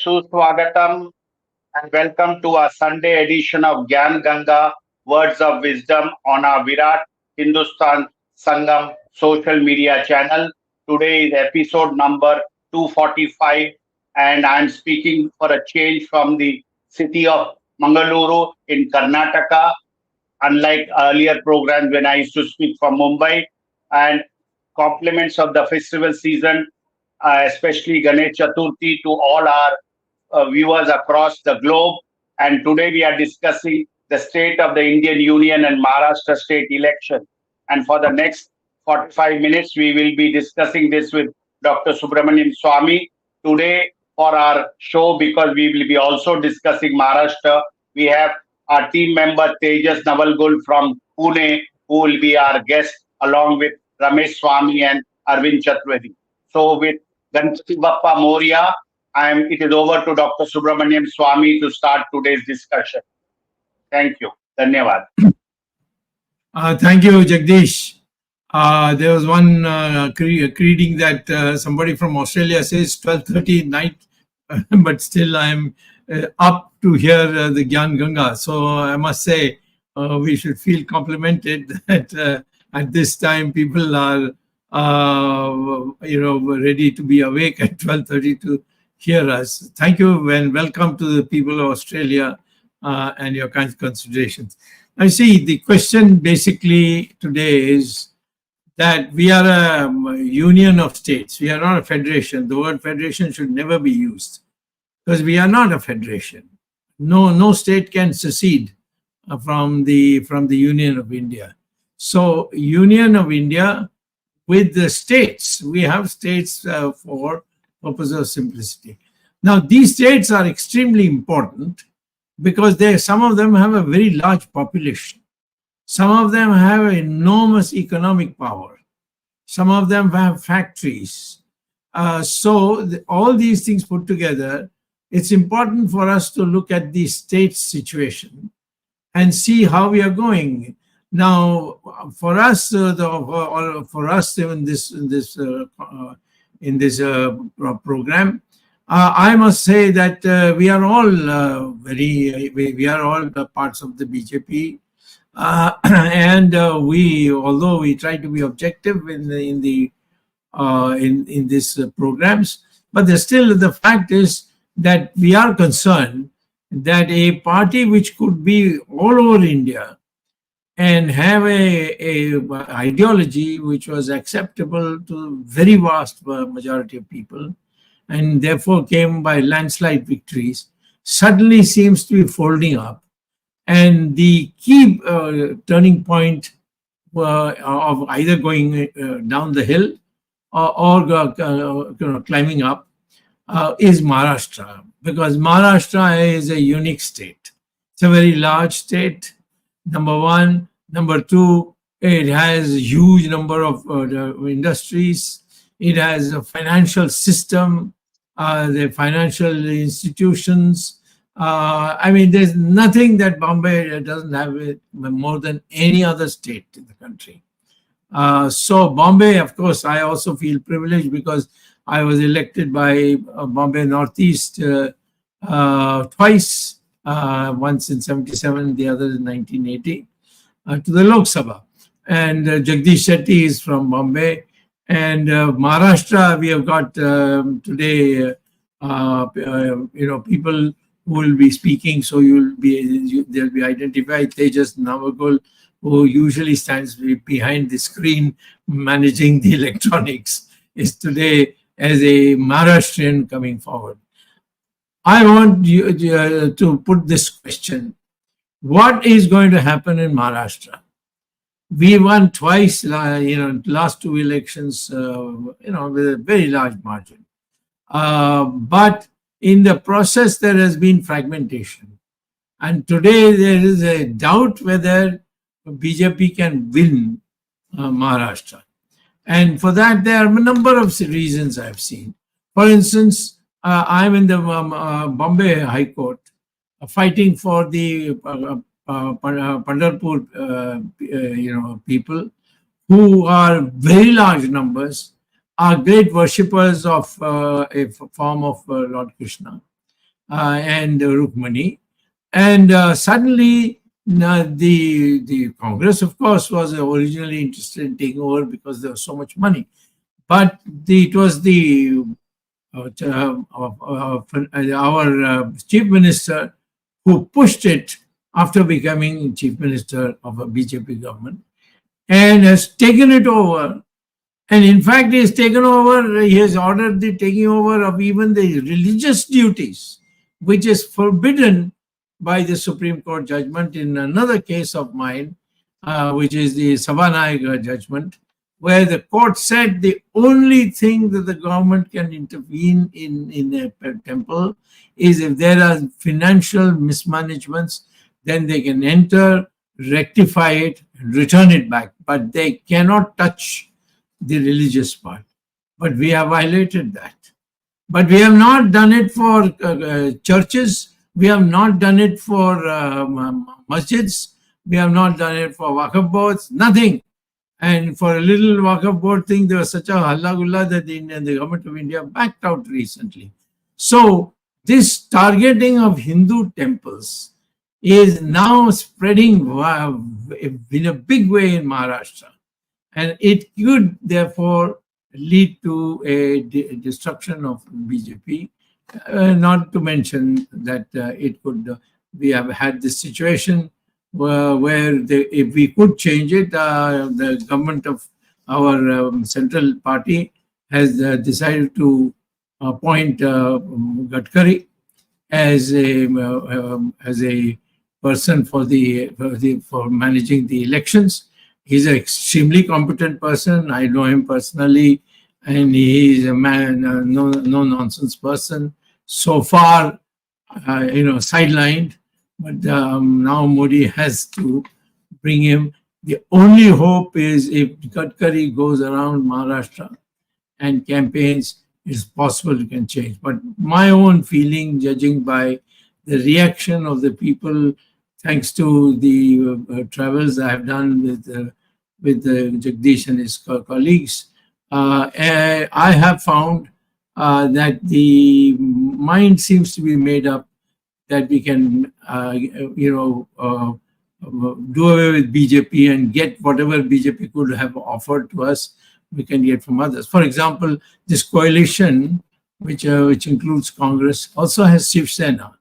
Suswagatam, and welcome to our Sunday edition of Gyan Ganga Words of Wisdom on our Virat Hindustan Sangam social media channel. Today is episode number 245, and I'm speaking for a change from the city of Mangaluru in Karnataka, unlike earlier programs when I used to speak from Mumbai, and compliments of the festival season, especially Ganesh Chaturthi, to all our viewers across the globe. And today we are discussing the state of the Indian Union and Maharashtra state election. And for the next 45 minutes, we will be discussing this with Dr. Subramanian Swamy. Today, for our show, because we will be also discussing Maharashtra, we have our team member Tejas Navalgul from Pune, who will be our guest, along with Ramesh Swamy and Arvind Chaturvedi. So, with Ganpati Bappa Moria, it is over to Dr. Subramanian Swamy to start today's discussion. Thank you. Dhanyavad. Thank you, Jagdish. There was one greeting that somebody from Australia says 12:30 night, but still I'm up to hear the Gyan Ganga. So I must say we should feel complimented that at this time people are ready to be awake at 12:30 to hear us. Thank you and welcome to the people of Australia and your kind considerations. I see the question basically today is that we are a union of states. We are not a federation. The word federation should never be used because we are not a federation. No state can secede from the Union of India. So Union of India with the states, we have states for purpose of simplicity. Now these states are extremely important because some of them have a very large population. Some of them have enormous economic power. Some of them have factories. All these things put together, it's important for us to look at the state situation and see how we are going. Now, for us, in this program, I must say that we are all we are all parts of the BJP. And although we try to be objective in these programs, but the fact is that we are concerned that a party which could be all over India and have a ideology which was acceptable to very vast majority of people, and therefore came by landslide victories, suddenly seems to be folding up. And the key turning point of either going down the hill or climbing up is Maharashtra, because Maharashtra is a unique state. It's a very large state, number one. Number two, it has a huge number of industries. It has a financial system, the financial institutions. There's nothing that Bombay doesn't have more than any other state in the country. So Bombay, of course, I also feel privileged because I was elected by Bombay Northeast twice, once in 77, the other in 1980, to the Lok Sabha. And Jagdish Shetty is from Bombay. And Maharashtra, we have got today, people who will be speaking, so they'll be identified. Tejas Navalgul, who usually stands behind the screen managing the electronics, is today as a Maharashtrian coming forward. I want you to put this question: what is going to happen in Maharashtra? We won twice, last two elections, with a very large margin. But in the process, there has been fragmentation. And today there is a doubt whether BJP can win Maharashtra. And for that, there are a number of reasons I've seen. For instance, I'm in the Bombay High Court fighting for the Pandharpur people, who are very large numbers, are great worshippers of a form of Lord Krishna. and Rukmani. And suddenly, the Congress, of course, was originally interested in taking over because there was so much money. But it was the our chief minister who pushed it after becoming chief minister of a BJP government and has taken it over. And in fact, he has taken over, he has ordered the taking over of even the religious duties, which is forbidden by the Supreme Court judgment in another case of mine, which is the Sabanayak judgment, where the court said the only thing that the government can intervene in a temple is if there are financial mismanagements, then they can enter, rectify it, and return it back. But they cannot touch the religious part. But we have violated that. But we have not done it for churches. We have not done it for masjids. We have not done it for Waqf boards. Nothing. And for a little Waqf board thing, there was such a halla gulla that the government of India backed out recently. So this targeting of Hindu temples is now spreading in a big way in Maharashtra. And it could therefore lead to a destruction of BJP. Not to mention that it could, we have had this situation where if we could change it, the government of our central party has decided to appoint Gadkari as a person for managing the elections. He's an extremely competent person. I know him personally, and he is a man, no nonsense person. So far, sidelined, but now Modi has to bring him. The only hope is if Gadkari goes around Maharashtra and campaigns, it's possible it can change. But my own feeling, judging by the reaction of the people, thanks to the travels I have done with Jagdish and his colleagues, I have found that the mind seems to be made up that we can, do away with BJP and get whatever BJP could have offered to us, we can get from others. For example, this coalition, which includes Congress, also has Shiv Sena.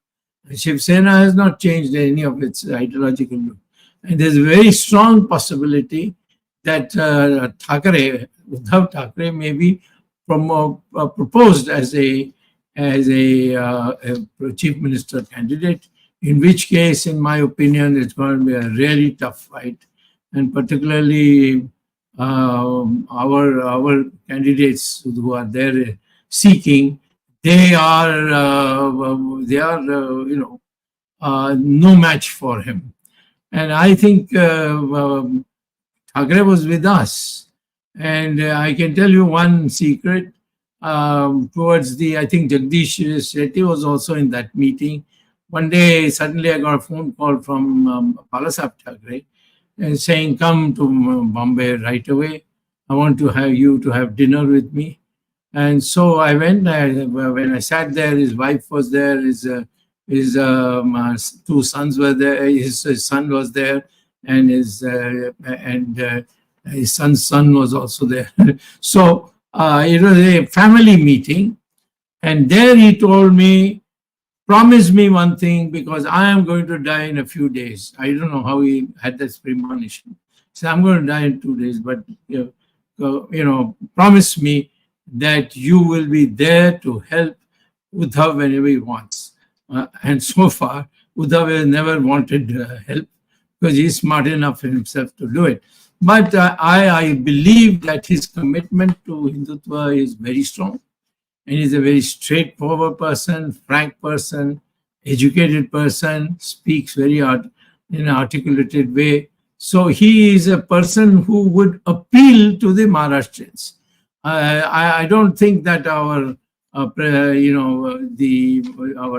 Shiv Sena has not changed any of its ideological view. And there's a very strong possibility that Uddhav Thackeray may be proposed as a chief minister candidate, in which case, in my opinion, it's going to be a really tough fight. And particularly our candidates who are there seeking, they are no match for him. And I think Thackeray was with us. And I can tell you one secret. Towards I think Jagdish Shetty was also in that meeting. One day, suddenly I got a phone call from Balasaheb Thackeray saying, come to Bombay right away. I want to have you to have dinner with me. And so I went. When I sat there, his wife was there. His two sons were there. His son was there, and his son's son was also there. So it was a family meeting, and there he told me, promise me one thing, because I am going to die in a few days. I don't know how he had this premonition. So I'm going to die in 2 days, but promise me that you will be there to help Uddhav whenever he wants. And so far, Uddhav has never wanted help because he's smart enough in himself to do it. But I believe that his commitment to Hindutva is very strong. And he's a very straightforward person, frank person, educated person, speaks very in an articulated way. So he is a person who would appeal to the Maharashtrians. I don't think that our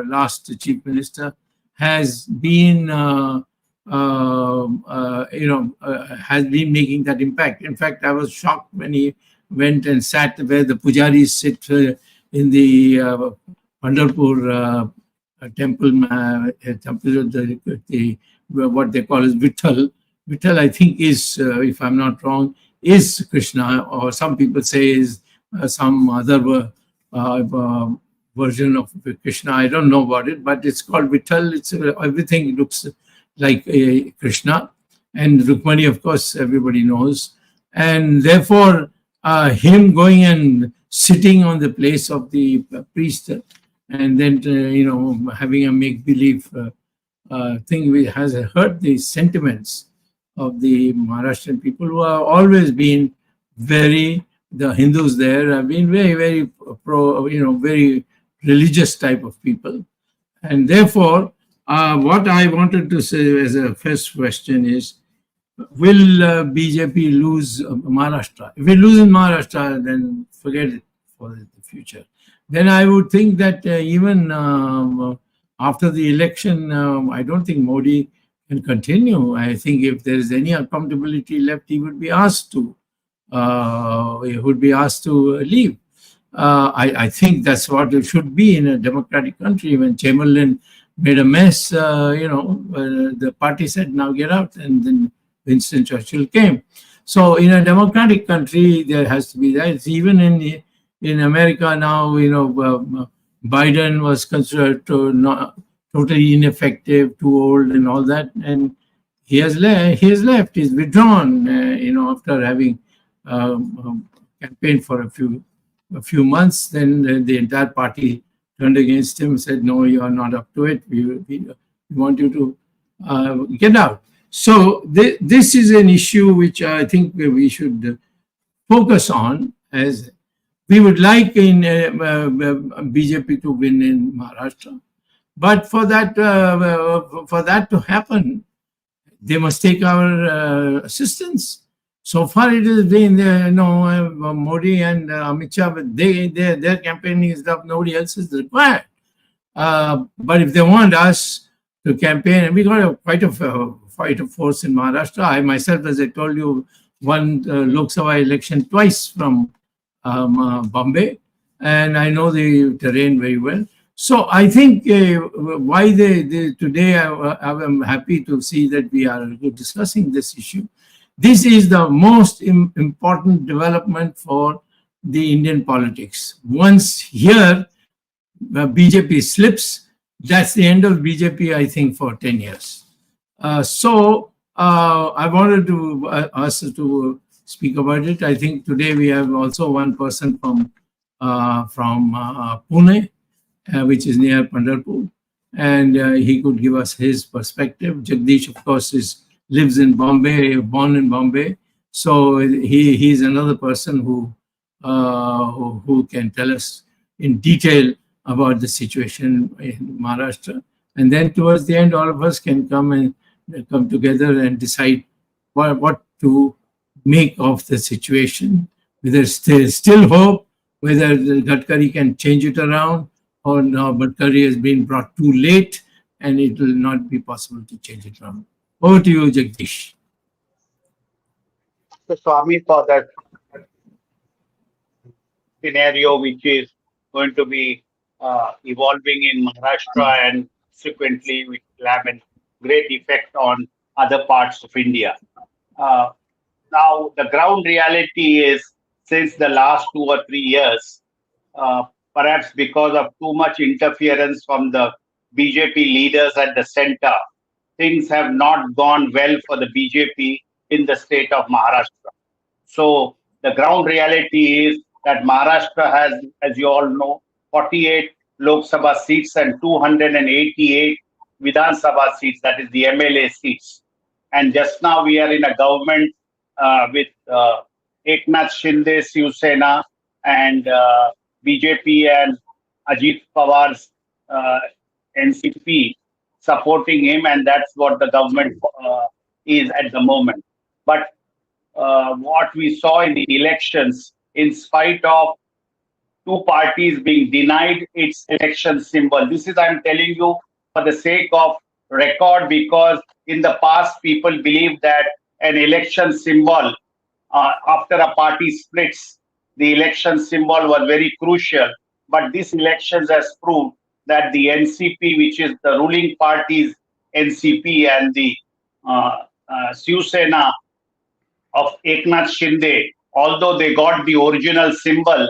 last chief minister has been has been making that impact. In fact, I was shocked when he went and sat where the pujaris sit in the Pandharpur temple, what they call as Vitthal. Vitthal, I think, is, if I'm not wrong, is Krishna, or some people say is some other version of Krishna. I don't know about it, but it's called Vitthal. It's everything looks like Krishna, and Rukmani, of course, everybody knows, and therefore him going and sitting on the place of the priest, and then having a make believe thing, which has hurt the sentiments of the Maharashtrian people, who have always been the Hindus there have been very, very very religious type of people. And therefore, what I wanted to say as a first question is, will BJP lose Maharashtra? If we lose in Maharashtra, then forget it for the future. Then I would think that even after the election, I don't think Modi can continue. I think if there is any accountability left, he would be asked to leave. I think that's what it should be in a democratic country. When Chamberlain made a mess, the party said, "Now get out," and then Winston Churchill came. So in a democratic country, there has to be that. Even in America now, Biden was considered not totally ineffective, too old, and all that, and he has left. He's withdrawn. After having campaigned for a few months, then the entire party turned against him, said, "No, you are not up to it. We want you to get out." So this is an issue which I think we should focus on, as we would like in BJP to win in Maharashtra. But for that to happen, they must take our assistance. So far, it has been Modi and Amit Shah, but their campaigning is stuff nobody else is required. But if they want us to campaign, and we got quite a force in Maharashtra. I myself, as I told you, won Lok Sabha election twice from Bombay, and I know the terrain very well. So I think why today I am happy to see that we are discussing this issue. This is the most important development for the Indian politics. Once here BJP slips, that's the end of BJP, I think, for 10 years. I wanted to ask to speak about it. I think today we have also one person from Pune, which is near Pandharpur, and he could give us his perspective. Jagdish, of course, lives in Bombay, born in Bombay, so he's another person who can tell us in detail about the situation in Maharashtra. And then towards the end, all of us can come together and decide what to make of the situation, whether there's still hope, whether Gadkari can change it around, or no, Gadkari has been brought too late and it will not be possible to change it around. Over to you, Jagdish. So, Swami, for that scenario, which is going to be evolving in Maharashtra and subsequently, which will have a great effect on other parts of India. Now, the ground reality is, since the last 2 or 3 years, perhaps because of too much interference from the BJP leaders at the center, things have not gone well for the BJP in the state of Maharashtra. So the ground reality is that Maharashtra has, as you all know, 48 Lok Sabha seats and 288 Vidhan Sabha seats, that is the MLA seats. And just now we are in a government with Eknath Shinde, Shiv Sena, and BJP and Ajit Pawar's NCP supporting him, and that's what the government is at the moment. But what we saw in the elections, in spite of two parties being denied its election symbol, this is, I'm telling you, for the sake of record, because in the past people believed that an election symbol, after a party splits, the election symbol was very crucial. But this elections has proved that the NCP, which is the ruling party's NCP, and the Shiv Sena of Eknath Shinde, although they got the original symbol,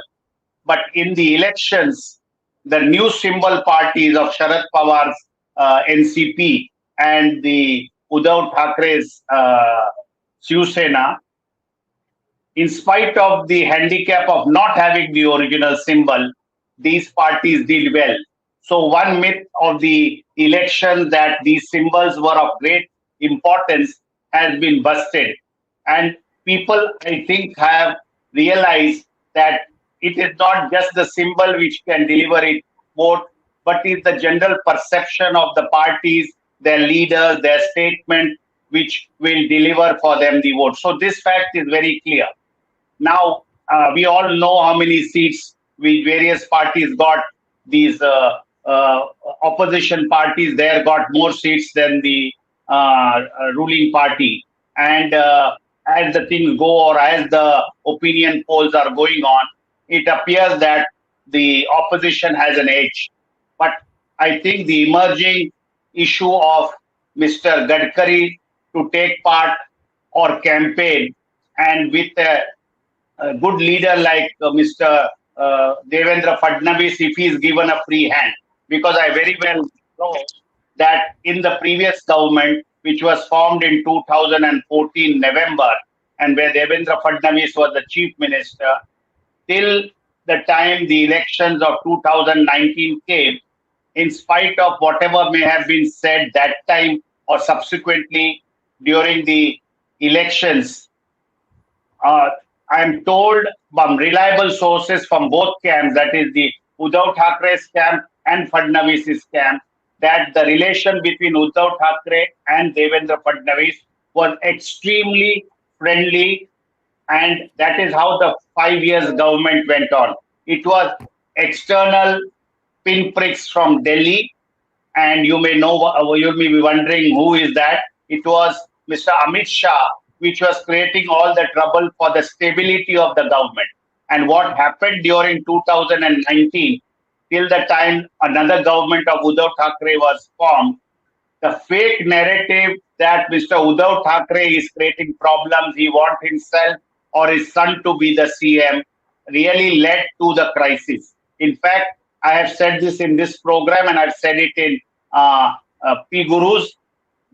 but in the elections, the new symbol parties of Sharad Pawar's NCP and the Uddhav Thackeray's Shiv Sena, in spite of the handicap of not having the original symbol, these parties did well. So, one myth of the election that these symbols were of great importance has been busted. And people, I think, have realized that it is not just the symbol which can deliver it vote, but it's the general perception of the parties, their leaders, their statement, which will deliver for them the vote. So, this fact is very clear. Now, we all know how many seats we various parties got. These opposition parties there got more seats than the ruling party. And as the things go, or as the opinion polls are going on, it appears that the opposition has an edge. But I think the emerging issue of Mr. Gadkari to take part or campaign, and with a good leader like Mr. Devendra Fadnavis, if he is given a free hand. Because I very well know that in the previous government, which was formed in 2014 November, and where Devendra Fadnavis was the chief minister, till the time the elections of 2019 came, in spite of whatever may have been said that time or subsequently during the elections, I'm told from reliable sources from both camps, that is the Uddhav Thackeray's camp and Fadnavis's camp, that the relation between Uddhav Thackeray and Devendra Fadnavis was extremely friendly, and that is how the 5 years government went on. It was external pinpricks from Delhi, and you may know, you may be wondering who is that. It was Mr. Amit Shah, which was creating all the trouble for the stability of the government. And what happened during 2019, till the time another government of Uddhav Thackeray was formed, the fake narrative that Mr. Uddhav Thackeray is creating problems, he wants himself or his son to be the CM, really led to the crisis. In fact, I have said this in this program, and I've said it in P Gurus.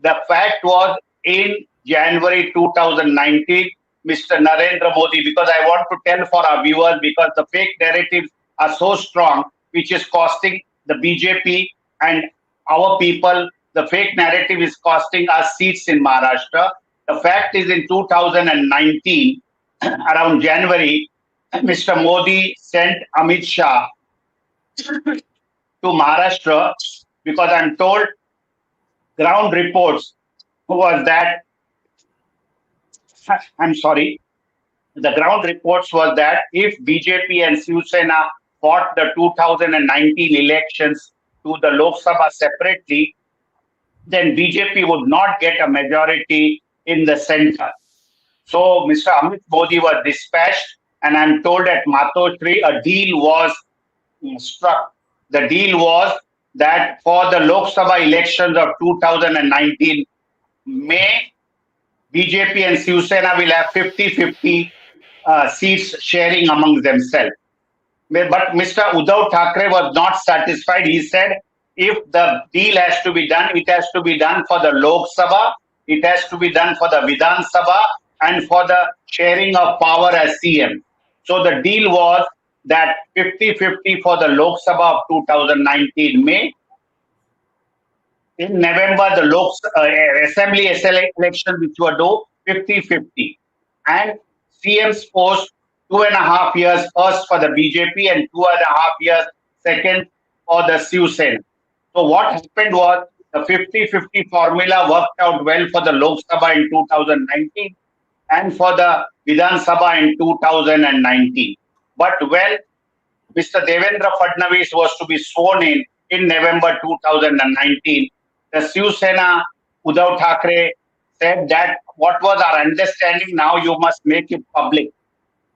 The fact was, in January 2019, Mr. Narendra Modi, because I want to tell for our viewers, because the fake narratives are so strong, which is costing the BJP and our people, the fake narrative is costing us seats in Maharashtra. The fact is, in 2019, around January, Mr. Modi sent Amit Shah to Maharashtra, because I'm told ground reports was that, I'm sorry, the ground reports was that if BJP and Shiv Sena fought the 2019 elections to the Lok Sabha separately, then BJP would not get a majority in the center. So Mr. Amit Modi was dispatched, and I'm told at Matoshri a deal was struck. The deal was that for the Lok Sabha elections of 2019 May, BJP and Shiv Sena will have 50-50 seats sharing among themselves. But Mr. Uddhav Thackeray was not satisfied. He said, if the deal has to be done, it has to be done for the Lok Sabha, it has to be done for the Vidhan Sabha, and for the sharing of power as CM. So the deal was that 50-50 for the Lok Sabha of 2019 May. In November, the Assembly election, which were due 50-50. And CM's post 2.5 years first for the BJP and 2.5 years second for the Shiv Sena. So what happened was, the 50-50 formula worked out well for the Lok Sabha in 2019 and for the Vidhan Sabha in 2019. But when Mr. Devendra Fadnavis was to be sworn in November 2019, the Shiv Sena, Uddhav Thackeray said that what was our understanding, now you must make it public.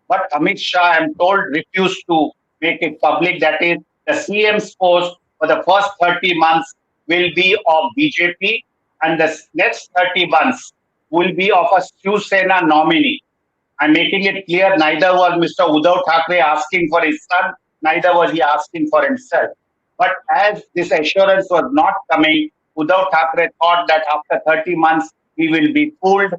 But Amit Shah, I'm told, refused to make it public. That is, the CM's post for the first 30 months will be of BJP, and the next 30 months will be of a Shiv Sena nominee. I'm making it clear, neither was Mr. Uddhav Thackeray asking for his son, neither was he asking for himself. But as this assurance was not coming, Uddhav Thackeray thought that after 30 months he will be fooled.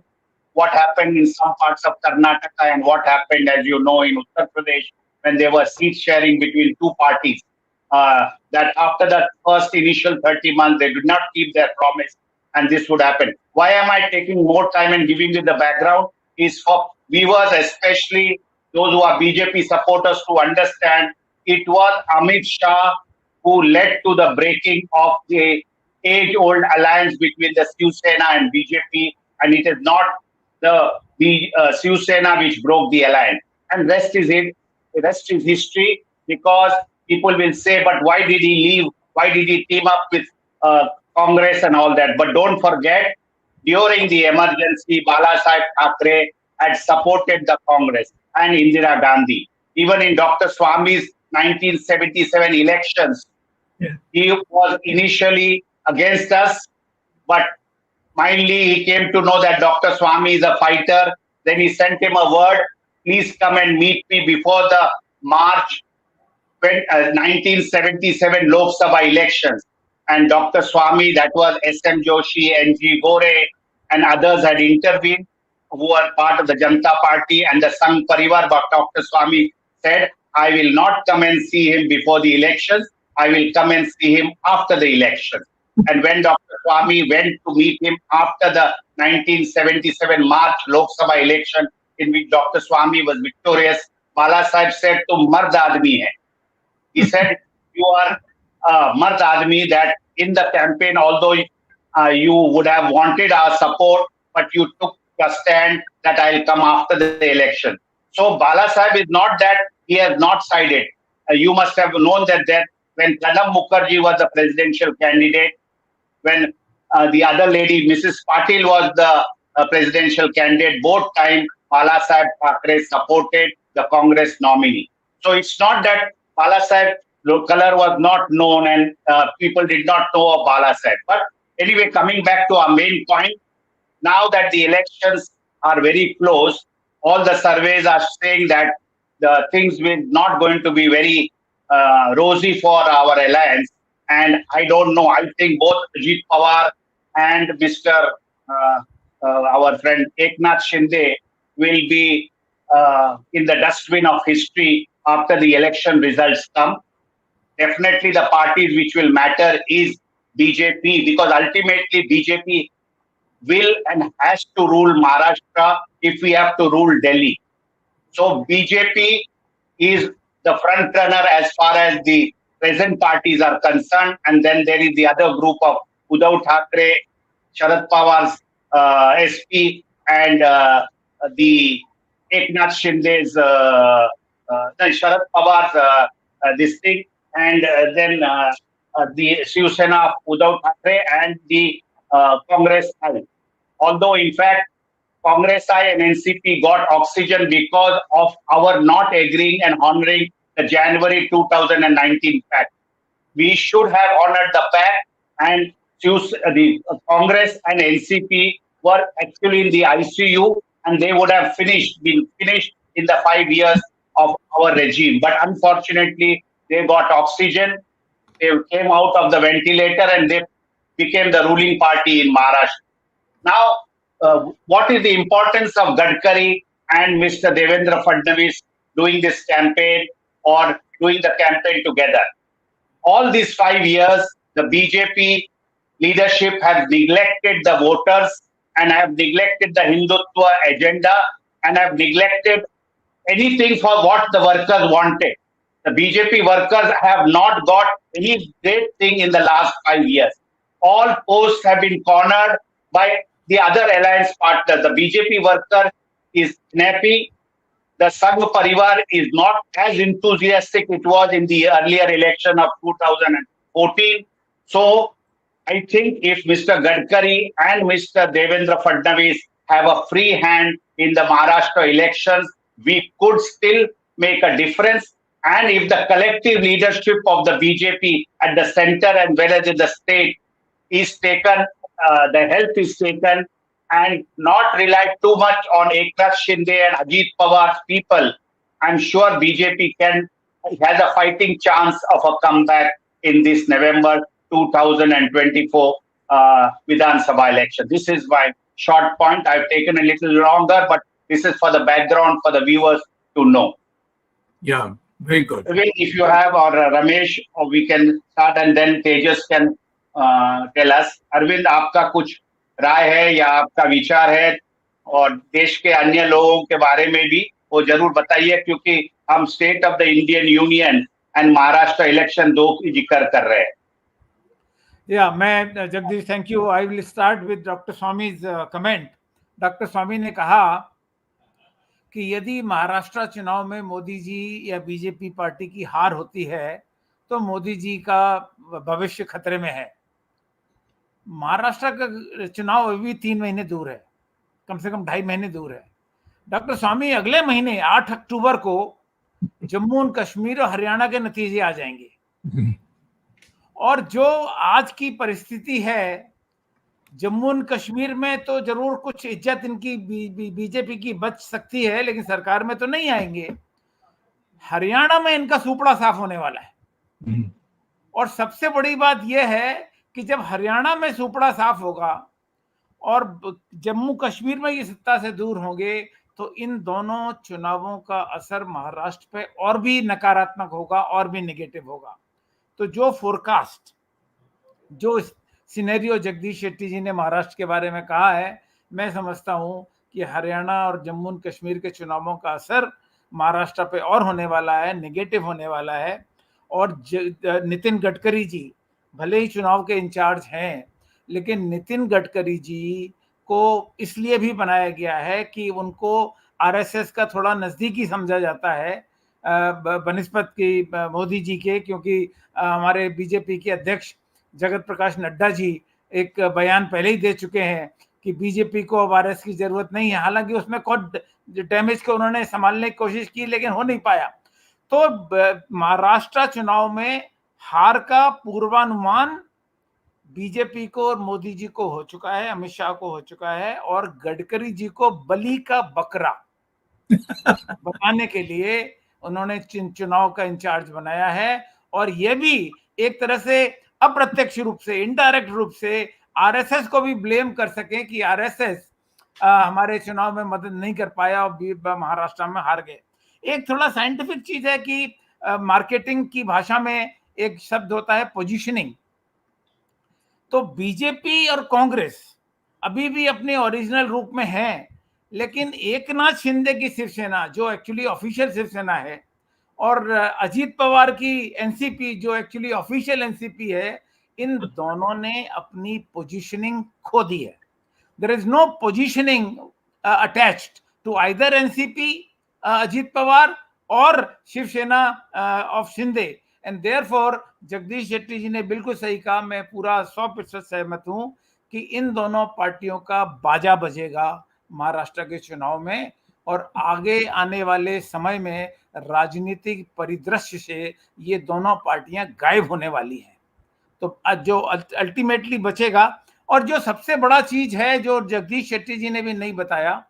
What happened in some parts of Karnataka and what happened, as you know, in Uttar Pradesh when there was seat sharing between two parties. That after the first initial 30 months, they did not keep their promise and this would happen. Why am I taking more time and giving you the background? Is for viewers, especially those who are BJP supporters, to understand it was Amit Shah who led to the breaking of the age-old alliance between the Shiv Sena and BJP, and it is not the Shiv Sena which broke the alliance. And rest is it. The rest is history, because people will say, but why did he leave? Why did he team up with Congress and all that? But don't forget, during the emergency, Bala Sahib Thackeray had supported the Congress and Indira Gandhi. Even in Dr. Swamy's 1977 elections, he was initially against us, but finally he came to know that Dr. Swamy is a fighter. Then he sent him a word, please come and meet me before the March 1977 Lok Sabha elections. And Dr. Swamy, that was S.M. Joshi, N.G. Gore, and others had intervened who were part of the Janata Party and the Sangh Parivar. But Dr. Swamy said, I will not come and see him before the elections. I will come and see him after the elections. And when Dr. Swamy went to meet him after the 1977 March Lok Sabha election, in which Dr. Swamy was victorious, Bala Sahib said, "Tum mard aadmi hai." He said, you are mard aadmi, that in the campaign, although you would have wanted our support, but you took a stand that I'll come after the election. So Bala Sahib is not that he has not sided. You must have known that when Pranab Mukherjee was the presidential candidate, when the other lady, Mrs. Patil, was the presidential candidate, both times Bala Sahib Thackeray supported the Congress nominee. So it's not that Bala Sahib color was not known and people did not know of Bala Sahib. But anyway, coming back to our main point, now that the elections are very close, all the surveys are saying that the things will not going to be very rosy for our alliance. And I don't know. I think both Ajit Pawar and Mr. Our friend Eknath Shinde will be in the dustbin of history after the election results come. Definitely the parties which will matter is BJP, because ultimately BJP will and has to rule Maharashtra if we have to rule Delhi. So BJP is the front runner as far as the present parties are concerned, and then there is the other group of Uddhav Thackeray, Sharad Pawar's SP, and the Eknath Shinde's Sharad Pawar's this thing, and then the Shiv Sena of Uddhav Thackeray and the Congress side. Although in fact Congress side and NCP got oxygen because of our not agreeing and honoring the January 2019 pact. We should have honored the pact, and the Congress and NCP were actually in the ICU, and they would have been finished in the 5 years of our regime. But unfortunately, they got oxygen, they came out of the ventilator, and they became the ruling party in Maharashtra. Now, what is the importance of Gadkari and Mr. Devendra Fadnavis doing this campaign or doing the campaign together? All these 5 years, the BJP leadership has neglected the voters and have neglected the Hindutva agenda and have neglected anything for what the workers wanted. The BJP workers have not got any great thing in the last 5 years. All posts have been cornered by the other alliance partners. The BJP worker is snappy. The Sangh Parivar is not as enthusiastic it was in the earlier election of 2014. So I think if Mr. Gadkari and Mr. Devendra Fadnavis have a free hand in the Maharashtra elections, we could still make a difference. And if the collective leadership of the BJP at the center and whereas in the state is taken, the help is taken, and not rely too much on Eknath Shinde and Ajit Pawar's people, I'm sure BJP has a fighting chance of a comeback in this November 2024 Vidhan Sabha election. This is my short point. I've taken a little longer, but this is for the background for the viewers to know. Yeah, very good. If you have, or Ramesh, or we can start and then Tejas can tell us. Arvind, आपका कुछ राय है या आपका विचार है और देश के अन्य लोगों के बारे में भी वो जरूर बताइए, क्योंकि हम state of the Indian union and Maharashtra election दो की जिक्र कर रहे हैं. मैं Jagdish, thank you. I will start with doctor Swami's comment. Doctor Swami ने कहा कि यदि महाराष्ट्र चुनाव में मोदी जी या बीजेपी पार्टी की हार होती है तो मोदी जी का भविष्य खतरे में है. महाराष्ट्र का चुनाव अभी 3 महीने दूर है, कम से कम 2.5 महीने दूर है. डॉक्टर स्वामी, अगले महीने 8 अक्टूबर को जम्मू और कश्मीर और हरियाणा के नतीजे आ जाएंगे. और जो आज की परिस्थिति है, जम्मू और कश्मीर में तो जरूर कुछ इज्जत इनकी बीजेपी की बच सकती है, लेकिन सरकार में तो नहीं आएंगे. हरियाणा में इनका सुपड़ा साफ होने वाला है. और सबसे बड़ी बात यह है कि जब हरियाणा में सुपड़ा साफ होगा और जम्मू कश्मीर में ये सत्ता से दूर होंगे तो इन दोनों चुनावों का असर महाराष्ट्र पे और भी नकारात्मक होगा और भी नेगेटिव होगा. तो जो फोरकास्ट, जो सिनेरियो जगदीश शेट्टी जी ने महाराष्ट्र के बारे में कहा है, मैं समझता हूं कि हरियाणा और जम्मू और कश्मीर के चुनावों का असर महाराष्ट्र पे और होने वाला है, नेगेटिव होने वाला है. और नितिन गडकरी जी भले ही चुनाव के इंचार्ज हैं, लेकिन नितिन गडकरी जी को इसलिए भी बनाया गया है कि उनको आरएसएस का थोड़ा नजदीकी समझा जाता है बनिस्बत की मोदी जी के, क्योंकि हमारे बीजेपी के अध्यक्ष जगत प्रकाश नड्डा जी एक बयान पहले ही दे चुके हैं कि बीजेपी को अब आरएसएस की जरूरत नहीं है. हालांकि उसमें खुद डैमेज को उन्होंने संभालने की कोशिश की, लेकिन हो नहीं पाया. तो महाराष्ट्र चुनाव में हार का पूर्वानुमान बीजेपी को और मोदी जी को हो चुका है, अमित शाह को हो चुका है, और गडकरी जी को बलि का बकरा बनाने के लिए उन्होंने चुनाव का इंचार्ज बनाया है. और यह भी एक तरह से अप्रत्यक्ष रूप से, इनडायरेक्ट रूप से आरएसएस को भी ब्लेम कर सके कि आरएसएस हमारे चुनाव में मदद नहीं कर पाया और महाराष्ट्र में हार गए. एक थोड़ा साइंटिफिक चीज है कि मार्केटिंग की भाषा में एक शब्द होता है पोजीशनिंग. तो बीजेपी और कांग्रेस अभी भी अपने ओरिजिनल रूप में है, लेकिन एकनाथ शिंदे की शिवसेना जो एक्चुअली ऑफिशियल शिवसेना है और अजीत पवार की एनसीपी जो एक्चुअली ऑफिशियल एनसीपी है, इन दोनों ने अपनी पोजीशनिंग खो दी है. There is no positioning attached to either NCP Ajit Pawar और Shiv Sena of Shinde. And therefore Jagdish Shetty ji ने बिल्कुल सही कहा, मैं पूरा 100% सहमत हूं कि इन दोनों पार्टियों का बाजा बजेगा महाराष्ट्र के चुनाव में, और आगे आने वाले समय में राजनीतिक परिदृश्य से ये दोनों पार्टियां गायब होने वाली हैं. तो जो अल्टीमेटली बचेगा, और जो सबसे बड़ा चीज है जो जगदीश शेट्टी जी ने भी नहीं बताया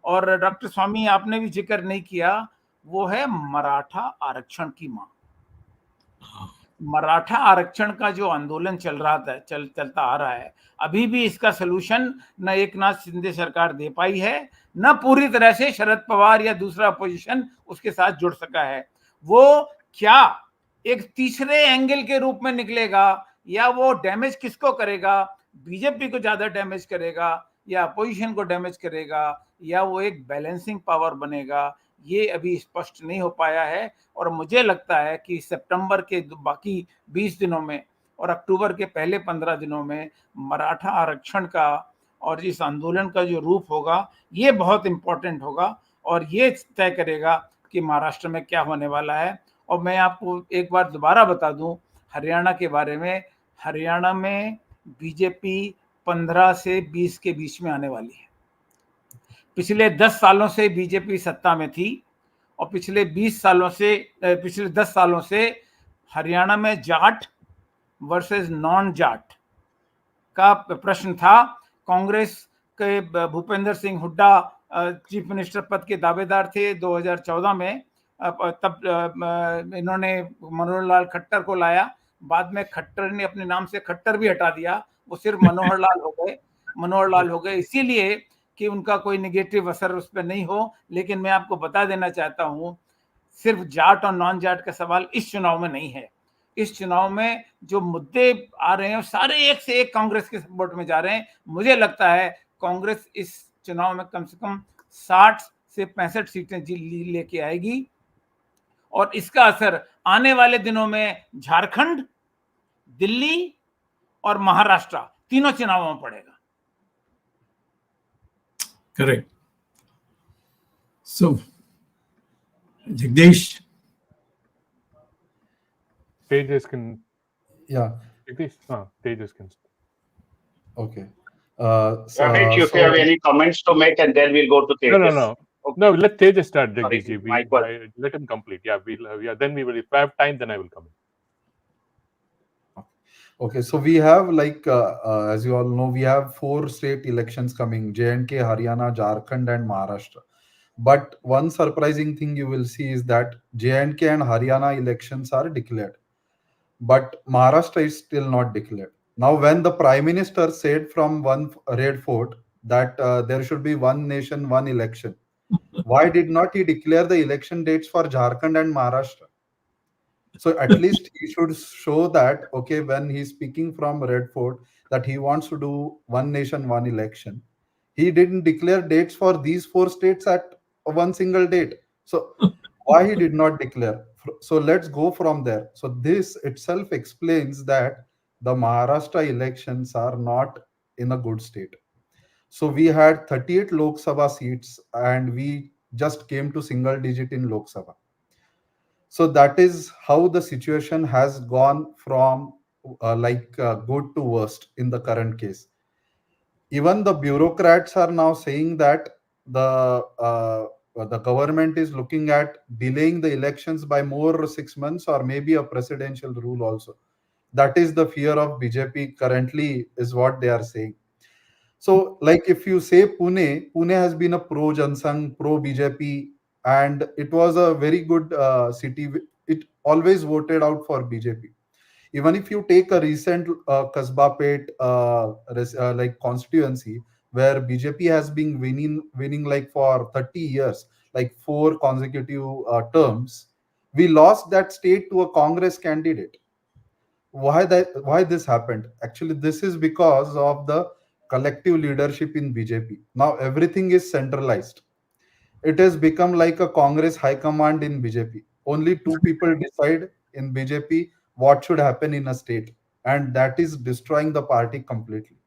और डॉक्टर स्वामी आपने भी जिक्र नहीं किया, वो है मराठा आरक्षण की मांग. मराठा आरक्षण का जो आंदोलन चल रहा था, चलता आ रहा है, अभी भी इसका सलूशन न एकनाथ शिंदे सरकार दे पाई है, न पूरी तरह से शरद पवार या दूसरा अपोजिशन उसके साथ जुड़ सका है. वो क्या एक तीसरे एंगल के रूप में निकलेगा, या वो डैमेज किसको करेगा, बीजेपी को ज्यादा डैमेज करेगा या अपोजिशन को डैमेज करेगा, या वो एक बैलेंसिंग पावर बनेगा, ये अभी स्पष्ट नहीं हो पाया है. और मुझे लगता है कि सितंबर के बाकी 20 दिनों में और अक्टूबर के पहले 15 दिनों में मराठा आरक्षण का और इस आंदोलन का जो रूप होगा, ये बहुत इंपॉर्टेंट होगा और ये तय करेगा कि महाराष्ट्र में क्या होने वाला है. और मैं आपको एक बार दोबारा बता दूं हरियाणा के बारे में, हरियाणा में बीजेपी 15 से 20 के बीच में आने वाली है. पिछले 10 सालों से बीजेपी सत्ता में थी और पिछले 20 सालों से, पिछले 10 सालों से हरियाणा में जाट वर्सेस नॉन जाट का प्रश्न था। कांग्रेस के भूपेंद्र सिंह हुड्डा चीफ मिनिस्टर पद के दावेदार थे 2014 में। तब इन्होंने मनोहर लाल खट्टर को लाया। बाद में खट्टर ने अपने नाम से खट्टर भी हटा दिया, वो सिर्फ मनोहर लाल हो गए, मनोहर लाल हो गए, इसीलिए कि उनका कोई निगेटिव असर उस पर नहीं हो। लेकिन मैं आपको बता देना चाहता हूं, सिर्फ जाट और नॉन जाट का सवाल इस चुनाव में नहीं है। इस चुनाव में जो मुद्दे आ रहे हैं सारे एक से एक कांग्रेस के सपोर्ट में जा रहे हैं। मुझे लगता है कांग्रेस इस चुनाव में कम से कम 60 से 65 सीटें लेके आएगी, और इसका असर आने वाले दिनों में झारखंड, दिल्ली और महाराष्ट्र तीनों चुनावों में पड़ेगा। Correct. So, Jagdish. Tejas can. Yeah. Tejas can. Okay. Ramesh, if you have any comments to make, and then we'll go to Tejas. No. Okay. No, let Tejas start, Jagdish. Sorry, Let him complete. Yeah, then we will. If I have time, then I will come in. Okay, so we have as you all know, we have 4 state elections coming: J&K, Haryana, Jharkhand, and Maharashtra. But one surprising thing you will see is that J&K and Haryana elections are declared, but Maharashtra is still not declared. Now, when the Prime Minister said from one Red Fort that there should be one nation, one election, why did not he declare the election dates for Jharkhand and Maharashtra? So at least he should show that, okay, when he's speaking from Red Fort, that he wants to do one nation, one election. He didn't declare dates for these 4 states at one single date. So why he did not declare? So let's go from there. So this itself explains that the Maharashtra elections are not in a good state. So we had 38 Lok Sabha seats and we just came to single digit in Lok Sabha. So that is how the situation has gone from good to worst in the current case. Even the bureaucrats are now saying that the government is looking at delaying the elections by more 6 months, or maybe a presidential rule also. That is the fear of BJP currently, is what they are saying. So, like if you say Pune has been a pro Jansangh, pro BJP, and it was a very good city. It always voted out for BJP. Even if you take a recent Kasba Pet constituency where BJP has been winning like for 30 years, like 4 consecutive terms, we lost that state to a Congress candidate. Why this happened? Actually, this is because of the collective leadership in BJP. Now everything is centralized. It has become like a Congress high command in BJP. Only 2 people decide in BJP what should happen in a state, and that is destroying the party completely.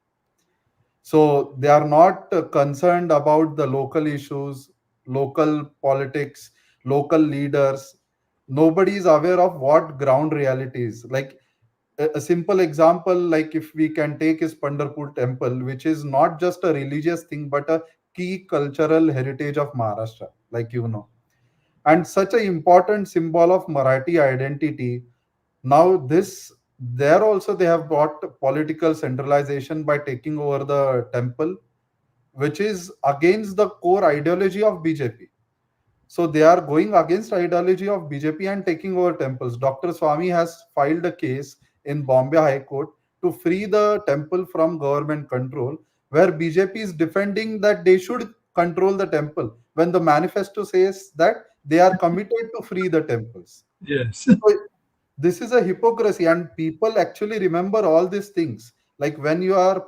So they are not concerned about the local issues, local politics, local leaders. Nobody is aware of what ground reality is. Like a simple example, like if we can take, is Pandharpur temple, which is not just a religious thing but a key cultural heritage of Maharashtra, like and such an important symbol of Marathi identity. Now there also they have brought political centralization by taking over the temple, which is against the core ideology of BJP. So they are going against ideology of BJP and taking over temples. Dr. Swamy has filed a case in Bombay High Court to free the temple from government control, where BJP is defending that they should control the temple when the manifesto says that they are committed to free the temples. Yes. So this is a hypocrisy, and people actually remember all these things. Like when you are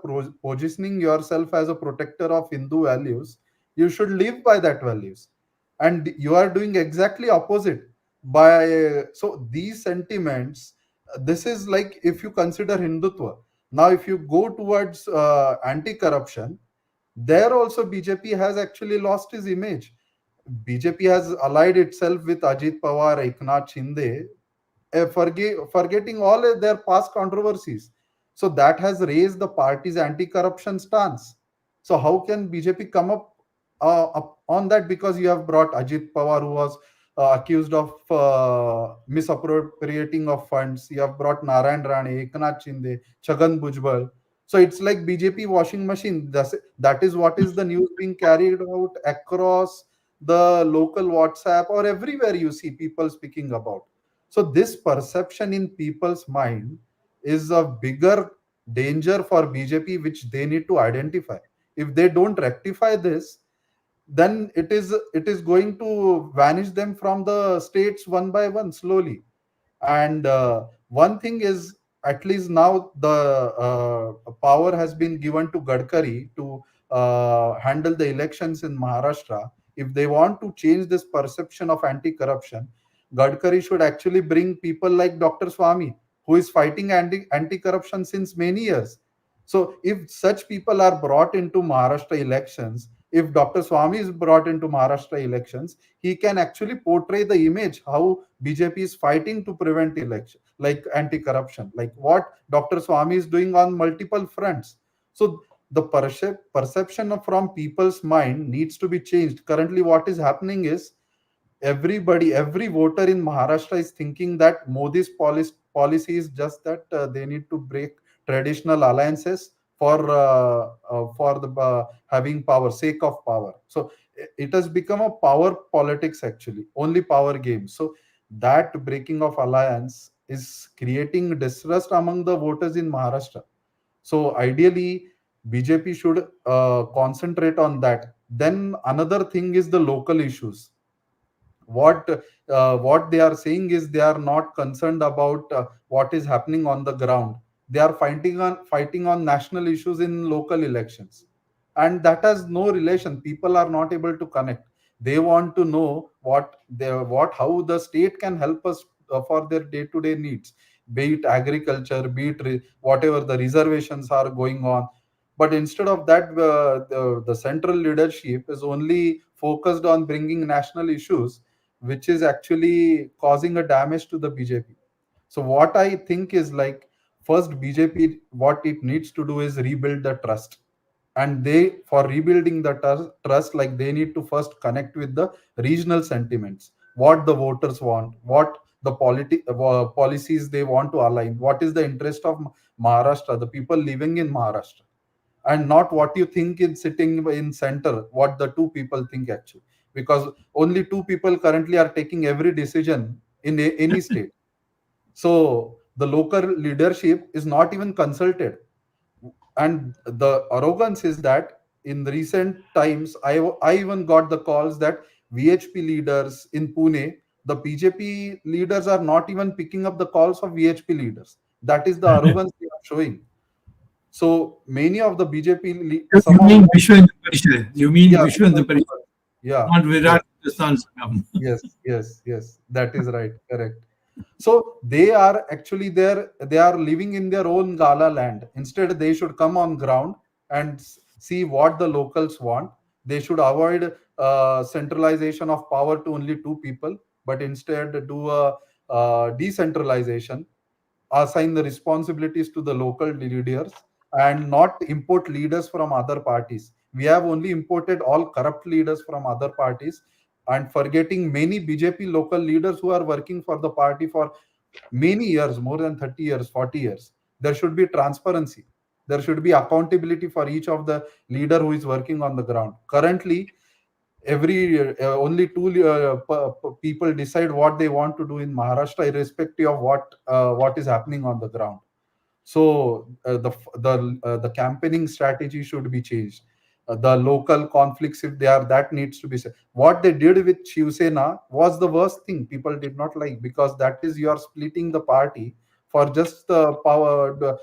positioning yourself as a protector of Hindu values, you should live by that values, and you are doing exactly opposite by so these sentiments. This is like, if you consider Hindutva, now if you go towards anti-corruption, there also BJP has actually lost his image. BJP has allied itself with Ajit Pawar, Eknath Shinde, forgetting all their past controversies. So that has raised the party's anti-corruption stance. So how can BJP come up on that? Because you have brought Ajit Pawar, who was accused of misappropriating of funds. You have brought Narayan Rane, Eknath Shinde, Chhagan Bhujbal. So it's like BJP washing machine. That is what is the news being carried out across the local WhatsApp or everywhere you see people speaking about. So this perception in people's mind is a bigger danger for BJP, which they need to identify. If they don't rectify this, then it is going to vanish them from the states one by one slowly. And one thing is, at least now the power has been given to Gadkari to handle the elections in Maharashtra. If they want to change this perception of anti-corruption, Gadkari should actually bring people like Dr. Swamy, who is fighting anti-corruption since many years. So if such people are brought into Maharashtra elections, if Dr. Swamy is brought into Maharashtra elections, he can actually portray the image how BJP is fighting to prevent election, like anti-corruption, like what Dr. Swamy is doing on multiple fronts. So the perception from people's mind needs to be changed. Currently, what is happening is every voter in Maharashtra is thinking that Modi's policy is just that they need to break traditional alliances for the having power, sake of power. So it has become a power politics, actually, only power game. So that breaking of alliance is creating distrust among the voters in Maharashtra. So ideally, BJP should concentrate on that. Then another thing is the local issues. What they are saying is they are not concerned about what is happening on the ground. They are fighting on national issues in local elections, and that has no relation. People are not able to connect. They want to know what how the state can help us for their day to day needs, be it agriculture, be it whatever the reservations are going on. But instead of that, the central leadership is only focused on bringing national issues, which is actually causing a damage to the BJP. So what I think is, like, first BJP, what it needs to do is rebuild the trust. And they, for rebuilding the trust, like, they need to first connect with the regional sentiments, what the voters want, what the policies they want to align, what is the interest of Maharashtra, the people living in Maharashtra, and not what you think in sitting in center, what the two people think actually. Because only two people currently are taking every decision in any state. So the local leadership is not even consulted. And the arrogance is that in the recent times, I even got the calls that VHP leaders in Pune, the BJP leaders are not even picking up the calls of VHP leaders. That is the arrogance they are showing. So many of the BJP, You some of mean them, Vishwendra Parishad? You mean yeah, Vishwendra Parishad, yeah, not yes, Virat Hindustan Sangam. yes, that is right, correct. So they are actually there, they are living in their own gala land. Instead, they should come on ground and see what the locals want. They should avoid centralization of power to only two people, but instead do a decentralization, assign the responsibilities to the local leaders, and not import leaders from other parties. We have only imported all corrupt leaders from other parties, and forgetting many BJP local leaders who are working for the party for many years, more than 30 years, 40 years. There should be transparency. There should be accountability for each of the leader who is working on the ground. Currently, every only two people decide what they want to do in Maharashtra, irrespective of what is happening on the ground. So the campaigning strategy should be changed. The local conflicts, if they are, that needs to be said. What they did with Shiv Sena was the worst thing. People did not like, because that is, you are splitting the party for just the power,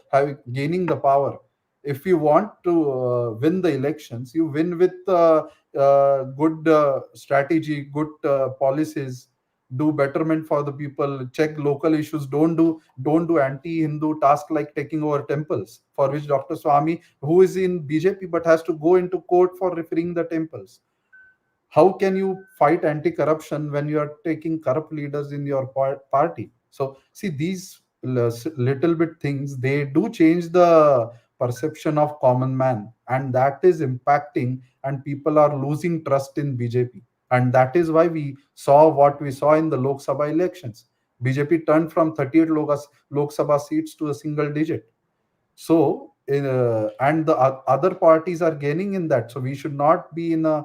gaining the power. If you want to win the elections, you win with good strategy, good policies, do betterment for the people, check local issues, don't do anti-Hindu task like taking over temples, for which Dr. Swamy, who is in BJP but has to go into court for referring the temples. How can you fight anti-corruption when you are taking corrupt leaders in your party? So see, these little bit things, they do change the perception of common man, and that is impacting, and people are losing trust in BJP. And that is why we saw what we saw in the Lok Sabha elections. BJP turned from 38 Lok Sabha seats to a single digit. So and the other parties are gaining in that, so we should not be in a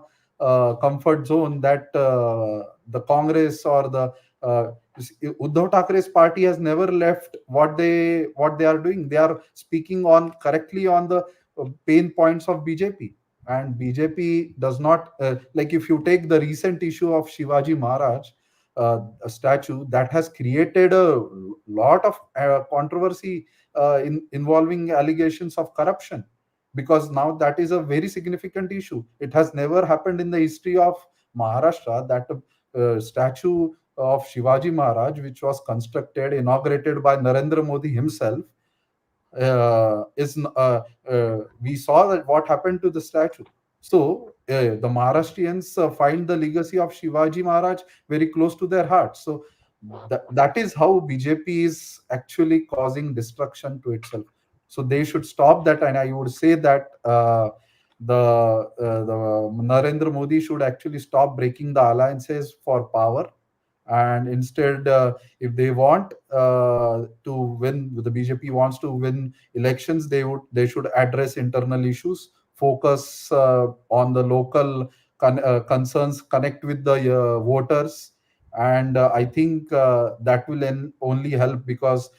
comfort zone that the Congress or the Uddhav Thackeray's party has never left what they are doing. They are speaking on correctly on the pain points of BJP. And BJP does not like, if you take the recent issue of Shivaji Maharaj, a statue that has created a lot of controversy involving allegations of corruption, because now that is a very significant issue. It has never happened in the history of Maharashtra that a statue of Shivaji Maharaj, which was constructed, inaugurated by Narendra Modi himself, we saw that what happened to the statue. So the Maharashtrians find the legacy of Shivaji Maharaj very close to their hearts. So that is how BJP is actually causing destruction to itself. So they should stop that, and I would say that the Narendra Modi should actually stop breaking the alliances for power, and instead, if they want to win, the BJP wants to win elections, they should address internal issues, focus on the local concerns, connect with the voters. And I think that will only help, because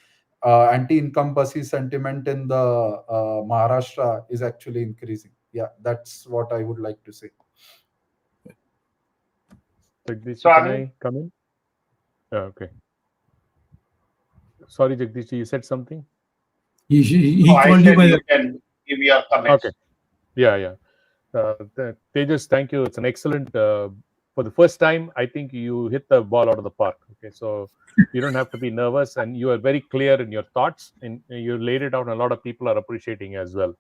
anti-incumbency sentiment in the Maharashtra is actually increasing. Yeah, that's what I would like to say. Jagdish, So, can I mean, I come in? Okay. Sorry, Jagdish, you said something? He no, I called you said by you the. can give your comments. Okay. Yeah. Tejas, thank you. It's an excellent. For the first time, I think you hit the ball out of the park. Okay, so you don't have to be nervous, and you are very clear in your thoughts, and you laid it out. And a lot of people are appreciating as well.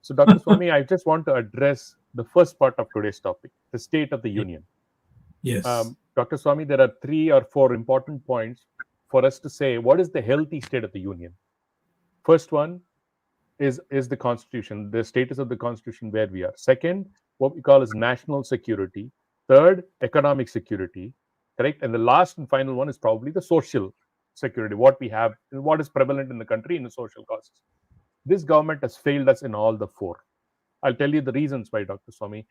So, Dr. Swamy, I just want to address the first part of today's topic, the State of the Union. Yes. Dr. Swamy, there are 3 or 4 important points for us to say what is the healthy state of the Union. First one is the Constitution, the status of the Constitution where we are. Second, what we call as national security. Third, economic security, correct? And the last and final one is probably the social security, what we have, what is prevalent in the country in the social causes. This government has failed us in all the 4. I'll tell you the reasons why, Dr. Swamy.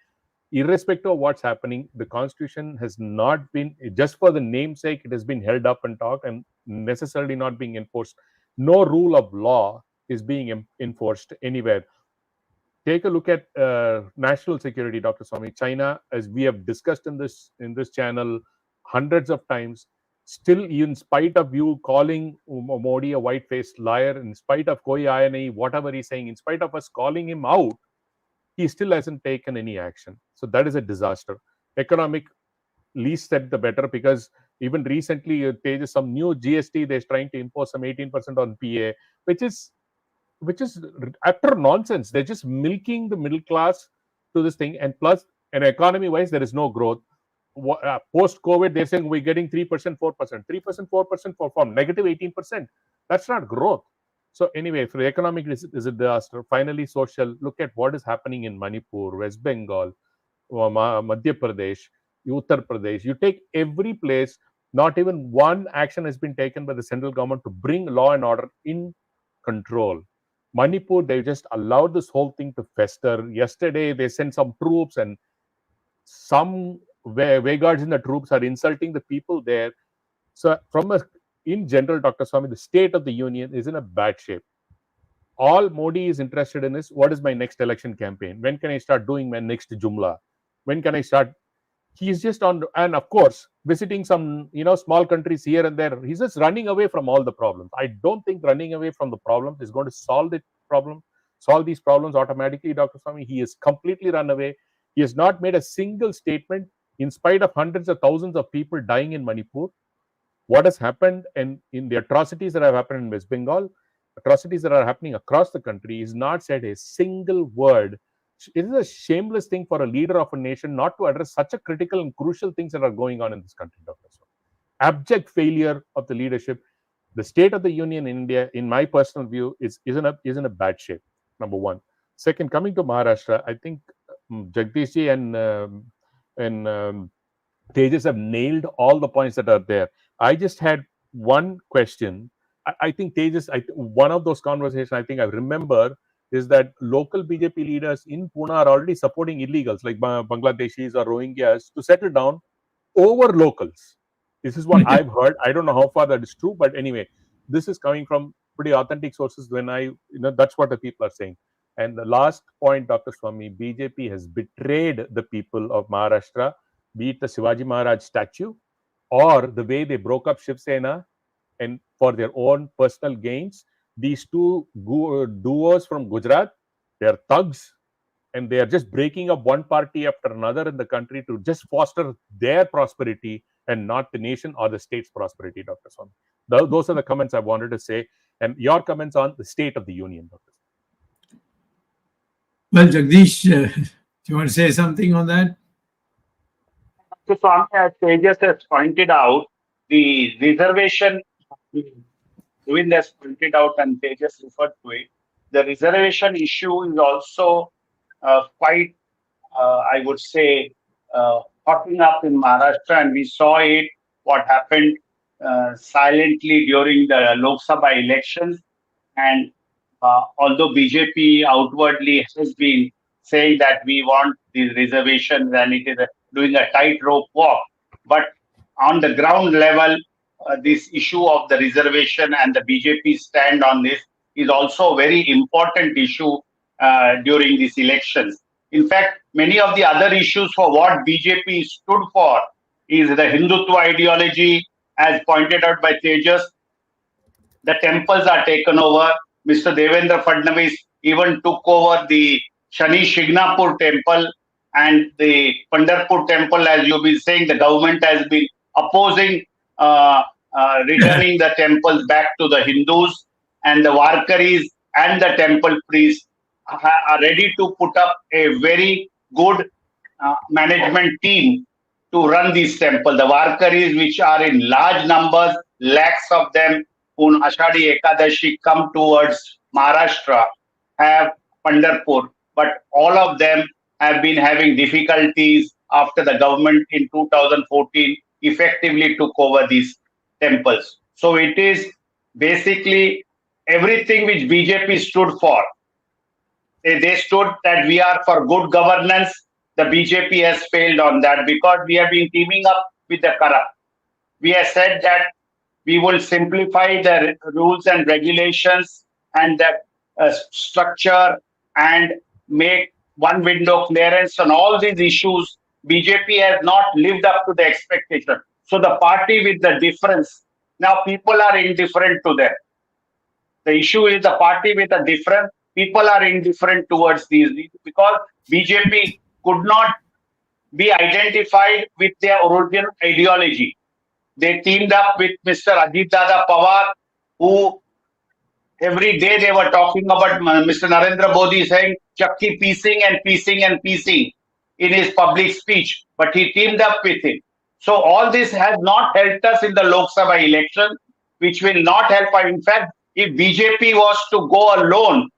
Irrespective of what's happening, the Constitution has not been, just for the namesake, it has been held up and talked and necessarily not being enforced. No rule of law is being enforced anywhere. Take a look at national security, Dr. Swamy. China, as we have discussed in this channel hundreds of times, still, in spite of you calling Modi a white-faced liar, in spite of Koi Aaya Nahi, whatever he's saying, in spite of us calling him out, he still hasn't taken any action. So that is a disaster. Economic, least said the better, because even recently there is some new GST they're trying to impose some 18% on PA, which is utter nonsense. They're just milking the middle class to this thing. And plus, and economy wise, there is no growth. Post COVID, they're saying we're getting 3%, 4%, 3%, 4% from negative 18%. That's not growth. So anyway, for the economic is a disaster. Finally, social. Look at what is happening in Manipur, West Bengal, Madhya Pradesh, Uttar Pradesh. You take every place, not even one action has been taken by the central government to bring law and order in control. Manipur, they just allowed this whole thing to fester. Yesterday, they sent some troops, and some Vagars in the troops are insulting the people there. So, in general, Dr. Swamy, the state of the union is in a bad shape. All Modi is interested in is, what is my next election campaign? When can I start doing my next Jumla? When can I start? He's just on, and of course, visiting some small countries here and there. He's just running away from all the problems. I don't think running away from the problems is going to solve these problems automatically, Dr. Swamy. He has completely run away. He has not made a single statement, in spite of hundreds of thousands of people dying in Manipur. What has happened in the atrocities that have happened in West Bengal, atrocities that are happening across the country, is not said a single word. It is a shameless thing for a leader of a nation not to address such a critical and crucial things that are going on in this country, Dr. Swamy. Abject failure of the leadership. The state of the union in India, in my personal view, is in a bad shape. Number one. Second, coming to Maharashtra, I think Jagdish ji and Tejas have nailed all the points that are there. I just had one question. I think Tejas, one of those conversations I think I remember is that local BJP leaders in Pune are already supporting illegals like Bangladeshis or Rohingyas to settle down over locals. This is what I've heard. I don't know how far that is true, but anyway, this is coming from pretty authentic sources. That's what the people are saying. And the last point, Dr. Swamy, BJP has betrayed the people of Maharashtra, be it the Shivaji Maharaj statue or the way they broke up Shiv Sena and for their own personal gains. These two duos from Gujarat, they're thugs, and they are just breaking up one party after another in the country to just foster their prosperity and not the nation or the state's prosperity, Dr. Swamy. Those are the comments I wanted to say, and your comments on the state of the union, Dr. Well, Jagdish, do you want to say something on that? So, Swami, as Tejas has pointed out, the reservation, Govind has pointed out and Tejas referred to it, the reservation issue is also quite, I would say, hotting up in Maharashtra, and we saw it, what happened silently during the Lok Sabha elections. And although BJP outwardly has been saying that we want these reservations and it is doing a tightrope walk, but on the ground level, this issue of the reservation and the BJP stand on this is also a very important issue during these elections. In fact, many of the other issues for what BJP stood for is the Hindutva ideology, as pointed out by Tejas. The temples are taken over. Mr. Devendra Fadnavis even took over the Shani Shignapur temple and the Pandharpur temple. As you've been saying, the government has been opposing returning the temples back to the Hindus, and the Warkaris and the temple priests are ready to put up a very good management team to run these temples. The Warkaris, which are in large numbers, lakhs of them, on Ashadi Ekadashi come towards Maharashtra, have Pandharpur, but all of them have been having difficulties after the government in 2014 effectively took over these temples. So it is basically everything which BJP stood for. They stood that we are for good governance. The BJP has failed on that because we have been teaming up with the corrupt. We have said that we will simplify the rules and regulations and the structure and make one window clearance on all these issues. BJP has not lived up to the expectation. So the party with the difference, now people are indifferent to them. The issue is the party with a difference. People are indifferent towards these because BJP could not be identified with their original ideology. They teamed up with Mr. Ajit Dada Pawar, who every day they were talking about Mr. Narendra Modi saying Chakki piecing and piecing and piecing in his public speech, but he teamed up with him. So all this has not helped us in the Lok Sabha election, which will not help us. In fact, if BJP was to go alone,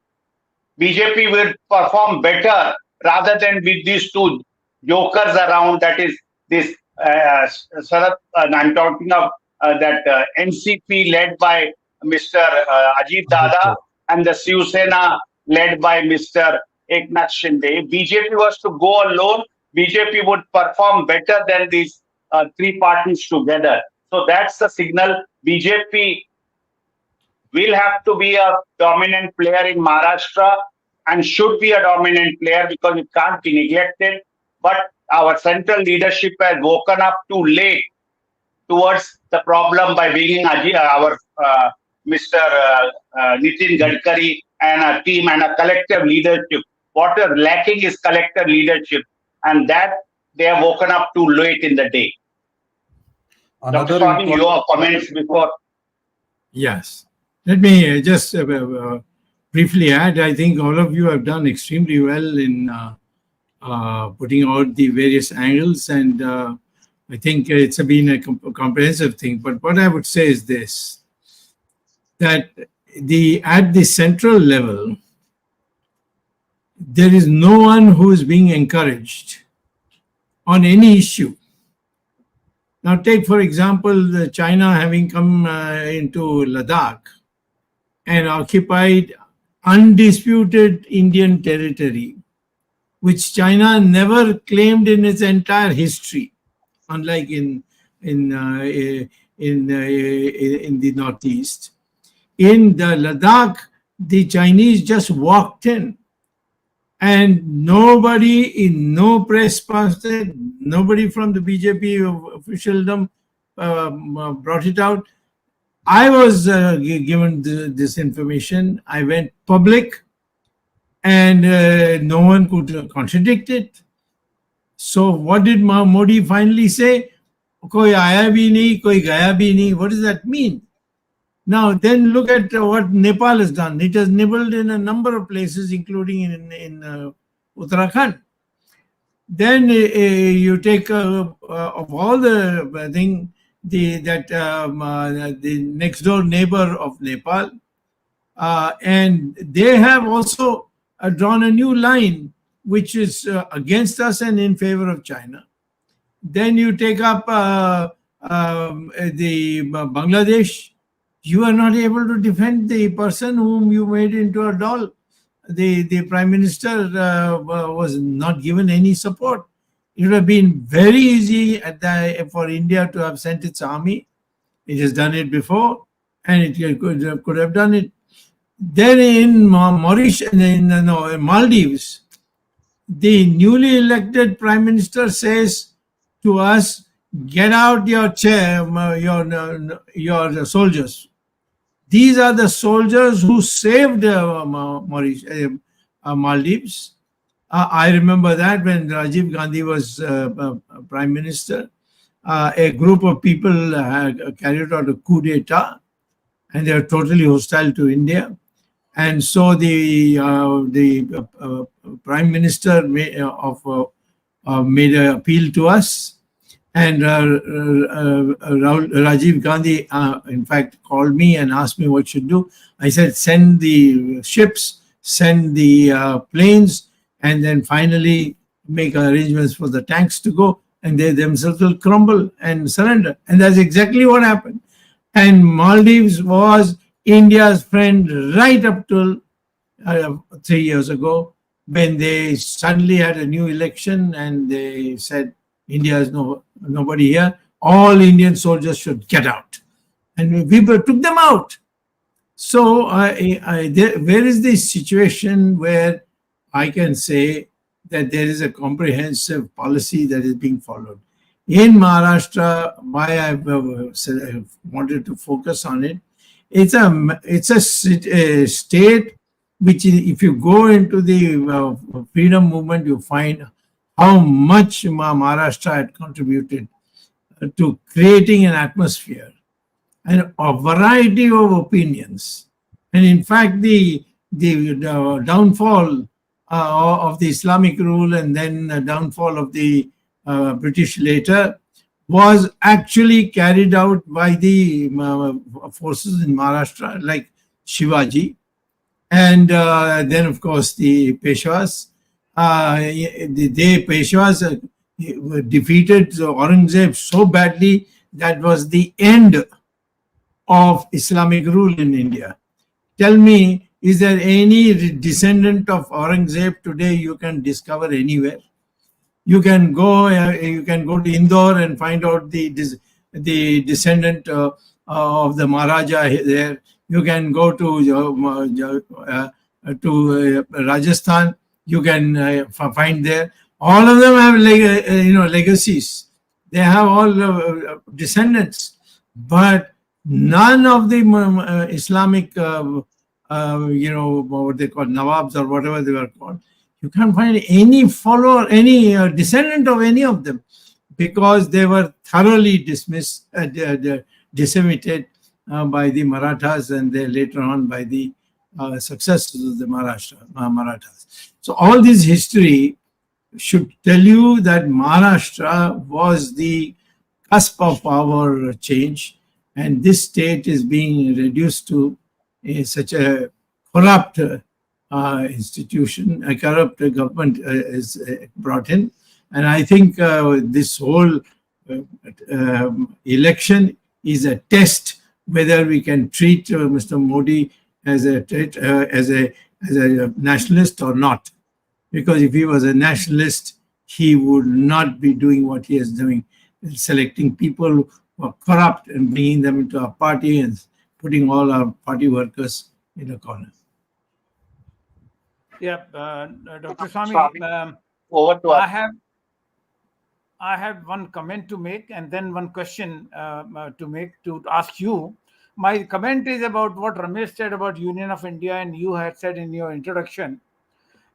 BJP will perform better rather than with these two jokers around. That is this I'm talking of that NCP led by Mr. Ajit Dada and the Shiv Sena led by Mr. Eknath Shinde. If BJP was to go alone, BJP would perform better than these three parties together. So that's the signal. BJP will have to be a dominant player in Maharashtra and should be a dominant player because it can't be neglected. But our central leadership has woken up too late towards the problem by bringing our Mr. Nitin Gadkari and a team and a collective leadership. What is lacking is collective leadership, and that they have woken up too late in the day. Dr. Swamy, your comments before. Yes. Let me just briefly add, I think all of you have done extremely well in putting out the various angles, and I think it's been a comprehensive thing. But what I would say is this, that at the central level, there is no one who is being encouraged on any issue Now, take for example, China having come into Ladakh and occupied undisputed Indian territory, which China never claimed in its entire history, unlike in uh, in the Northeast. In the Ladakh, the Chinese just walked in, and nobody, in no press person, nobody from the BJP officialdom brought it out. I was given this information. I went public, and no one could contradict it. So what did Modi finally say? Koi aaya bhi nahi, koi gaya bhi nahi. What does that mean? Now, then look at what Nepal has done. It has nibbled in a number of places, including in Uttarakhand. Then you take of all the thing, the next door neighbor of Nepal, and they have also drawn a new line which is against us and in favor of China. Then you take up the Bangladesh. You are not able to defend the person whom you made into a doll. The prime minister was not given any support. It would have been very easy for India to have sent its army. It has done it before, and it could have done it. Then in Mauritius, in Maldives, the newly elected prime minister says to us, "Get out your soldiers." These are the soldiers who saved Maldives. I remember that when Rajiv Gandhi was prime minister, a group of people carried out a coup d'etat, and they were totally hostile to India. And so the prime minister made an appeal to us, and Rajiv Gandhi, in fact, called me and asked me what should do. I said, send the ships, send the planes, and then finally make arrangements for the tanks to go, and they themselves will crumble and surrender. And that's exactly what happened. And Maldives was India's friend right up till 3 years ago, when they suddenly had a new election and they said, India is nobody here. All Indian soldiers should get out. And we took them out. So where is the situation where I can say that there is a comprehensive policy that is being followed? In Maharashtra, why I've wanted to focus on it, it's a state which, if you go into the freedom movement, you find how much Maharashtra had contributed to creating an atmosphere and a variety of opinions. And in fact, the downfall of the Islamic rule and then the downfall of the British later was actually carried out by the forces in Maharashtra, like Shivaji, and then of course the Peshwas. The Peshwas defeated Aurangzeb so badly that was the end of Islamic rule in India. Tell me, is there any descendant of Aurangzeb today you can discover anywhere? You can go to Indore and find out the descendant of the Maharaja there. You can go to Rajasthan. You can find there. All of them have legacies. They have all descendants, but none of the Islamic what they call Nawabs or whatever they were called. You can't find any follower, any descendant of any of them, because they were thoroughly decimated by the Marathas, and then later on by the successors of the Marathas. So all this history should tell you that Maharashtra was the cusp of our change, and this state is being reduced to such a corrupt institution, a corrupt government is brought in. And I think this whole election is a test whether we can treat Mr. Modi as a nationalist or not. Because if he was a nationalist, he would not be doing what he is doing, selecting people who are corrupt and bringing them into our party and putting all our party workers in a corner. Yeah, Dr. Swamy, over to us. I have one comment to make and then one question to ask you. My comment is about what Ramesh said about Union of India, and you had said in your introduction.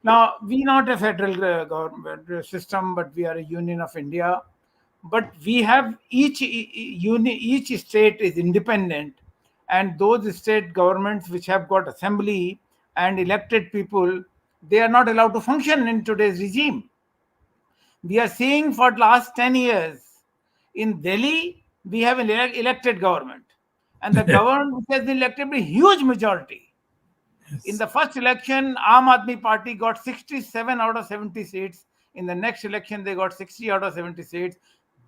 Now, we not a federal government system, but we are a Union of India. But we have each state is independent, and those state governments which have got assembly and elected people, they are not allowed to function in today's regime. We are seeing for the last 10 years in Delhi, we have an elected government, and the government which has been elected by a huge majority. Yes. In the first election, Aam Aadmi Party got 67 out of 70 seats. In the next election, they got 60 out of 70 seats.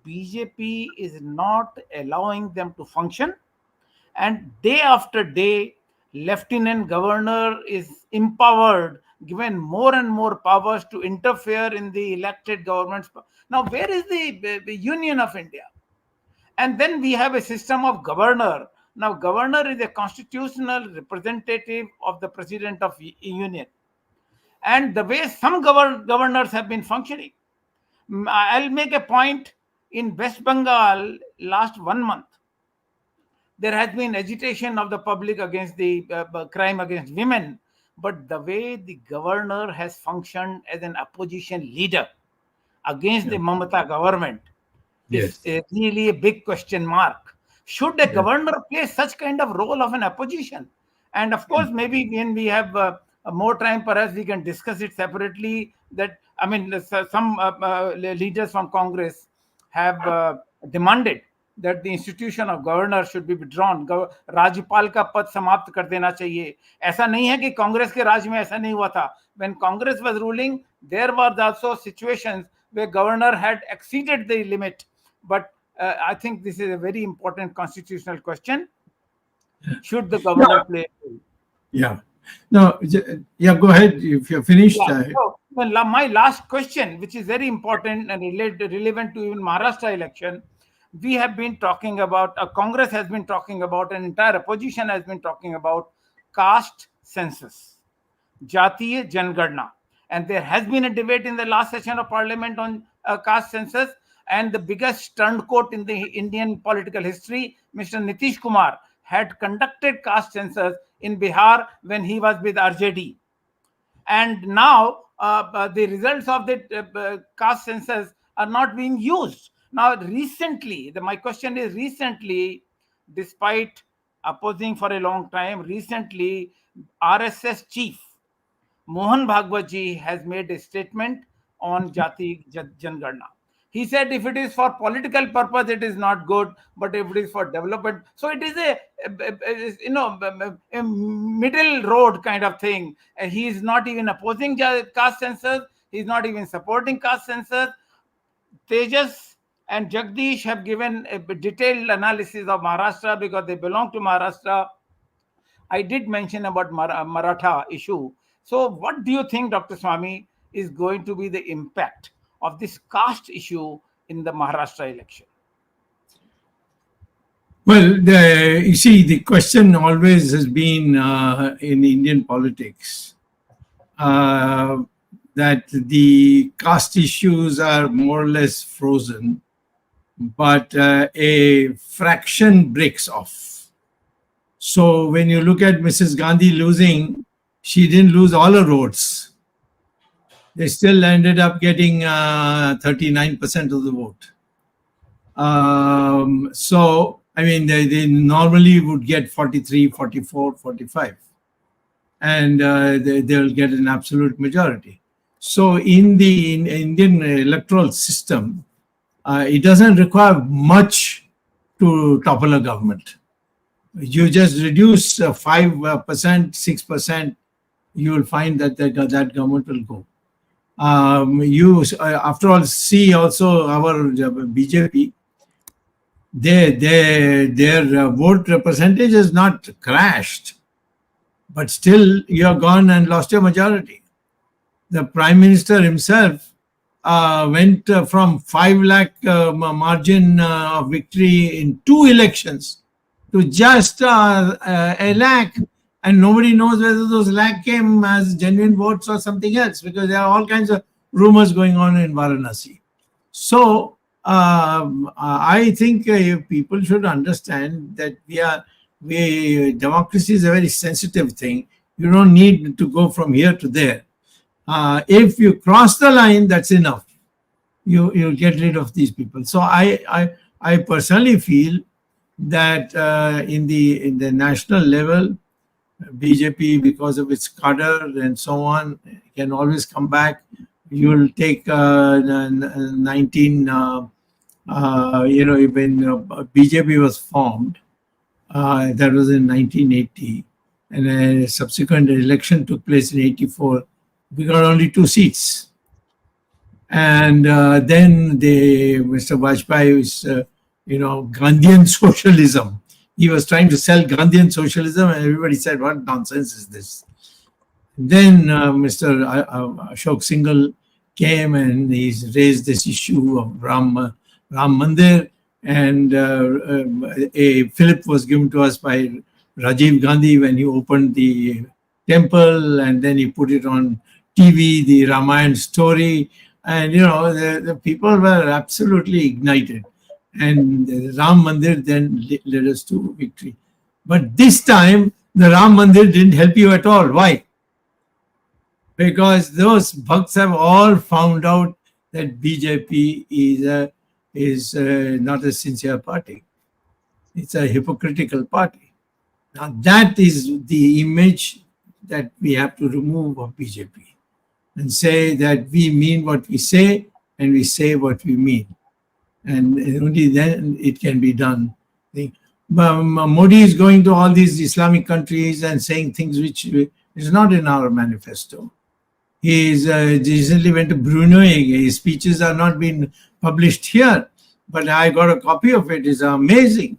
BJP is not allowing them to function, and day after day, Lieutenant Governor is empowered, given more and more powers to interfere in the elected governments. Now, where is the Union of India? And then we have a system of governor. Now, governor is a constitutional representative of the president of union. And the way some governors have been functioning, I'll make a point. In West Bengal, last 1 month, there has been agitation of the public against the crime against women. But the way the governor has functioned as an opposition leader against the Mamata government is really a big question mark. Should a governor play such kind of role of an opposition? And of course, maybe when we have more time, perhaps we can discuss it separately. That, I mean, some leaders from Congress have demanded that the institution of governor should be withdrawn. राज्यपाल का पद समाप्त कर देना चाहिए. ऐसा नहीं है कि कांग्रेस के राज में ऐसा नहीं हुआ था. When Congress was ruling, there were also situations where governor had exceeded the limit. But I think this is a very important constitutional question. Should the governor play a role? Yeah. No, go ahead if you're finished. Well, my last question, which is very important and relevant to even Maharashtra election, we have been talking about, Congress has been talking about, an entire opposition has been talking about caste census, Jatiya Jangadna. And there has been a debate in the last session of parliament on caste census, and the biggest turncoat in the Indian political history, Mr. Nitish Kumar, had conducted caste census in Bihar when he was with RJD. And now the results of the caste census are not being used. Now, recently, my question is recently, despite opposing for a long time, recently RSS chief Mohan Bhagwat ji has made a statement on Jati Jangadna. He said if it is for political purpose, it is not good, but if it is for development, so it is a middle road kind of thing. He is not even opposing caste census. He is not even supporting caste census. Tejas and Jagdish have given a detailed analysis of Maharashtra because they belong to Maharashtra. I did mention about Maratha issue. So what do you think, Dr. Swamy, is going to be the impact of this caste issue in the Maharashtra election? Well, you see, the question always has been in Indian politics that the caste issues are more or less frozen, but a fraction breaks off. So when you look at Mrs. Gandhi losing, she didn't lose all her votes. They still ended up getting 39% of the vote. So, I mean, they normally would get 43, 44, 45. And they'll get an absolute majority. So in the Indian electoral system, it doesn't require much to topple a government. You just reduce 5%, 6%, you will find that that government will go. You, after all, see also our BJP, their vote percentage has not crashed, but still you are gone and lost your majority. The Prime Minister himself went from 5 lakh margin of victory in 2 elections to just a lakh, and nobody knows whether those lakh came as genuine votes or something else, because there are all kinds of rumors going on in Varanasi. So I think people should understand that democracy is a very sensitive thing. You don't need to go from here to there. If you cross the line, that's enough. You get rid of these people. So I personally feel that in the national level, BJP, because of its cadre and so on, can always come back. You'll take 19, when BJP was formed, that was in 1980, and a subsequent election took place in 84. We got only 2 seats. And then Mr. Vajpayee's, Gandhian socialism. He was trying to sell Gandhian socialism, and everybody said, "What nonsense is this?" Then Mr. Ashok Singhal came and he's raised this issue of Ram Mandir, and a fillip was given to us by Rajiv Gandhi when he opened the temple, and then he put it on TV, the Ramayana story, and the people were absolutely ignited, and Ram Mandir then led us to victory. But this time the Ram Mandir didn't help you at all. Why? Because those bhakts have all found out that BJP is not a sincere party. It's a hypocritical party. Now that is the image that we have to remove of BJP, and say that we mean what we say and we say what we mean. And only then it can be done. Modi is going to all these Islamic countries and saying things which is not in our manifesto. He recently went to Brunei. His speeches are not being published here, but I got a copy of it. It's amazing,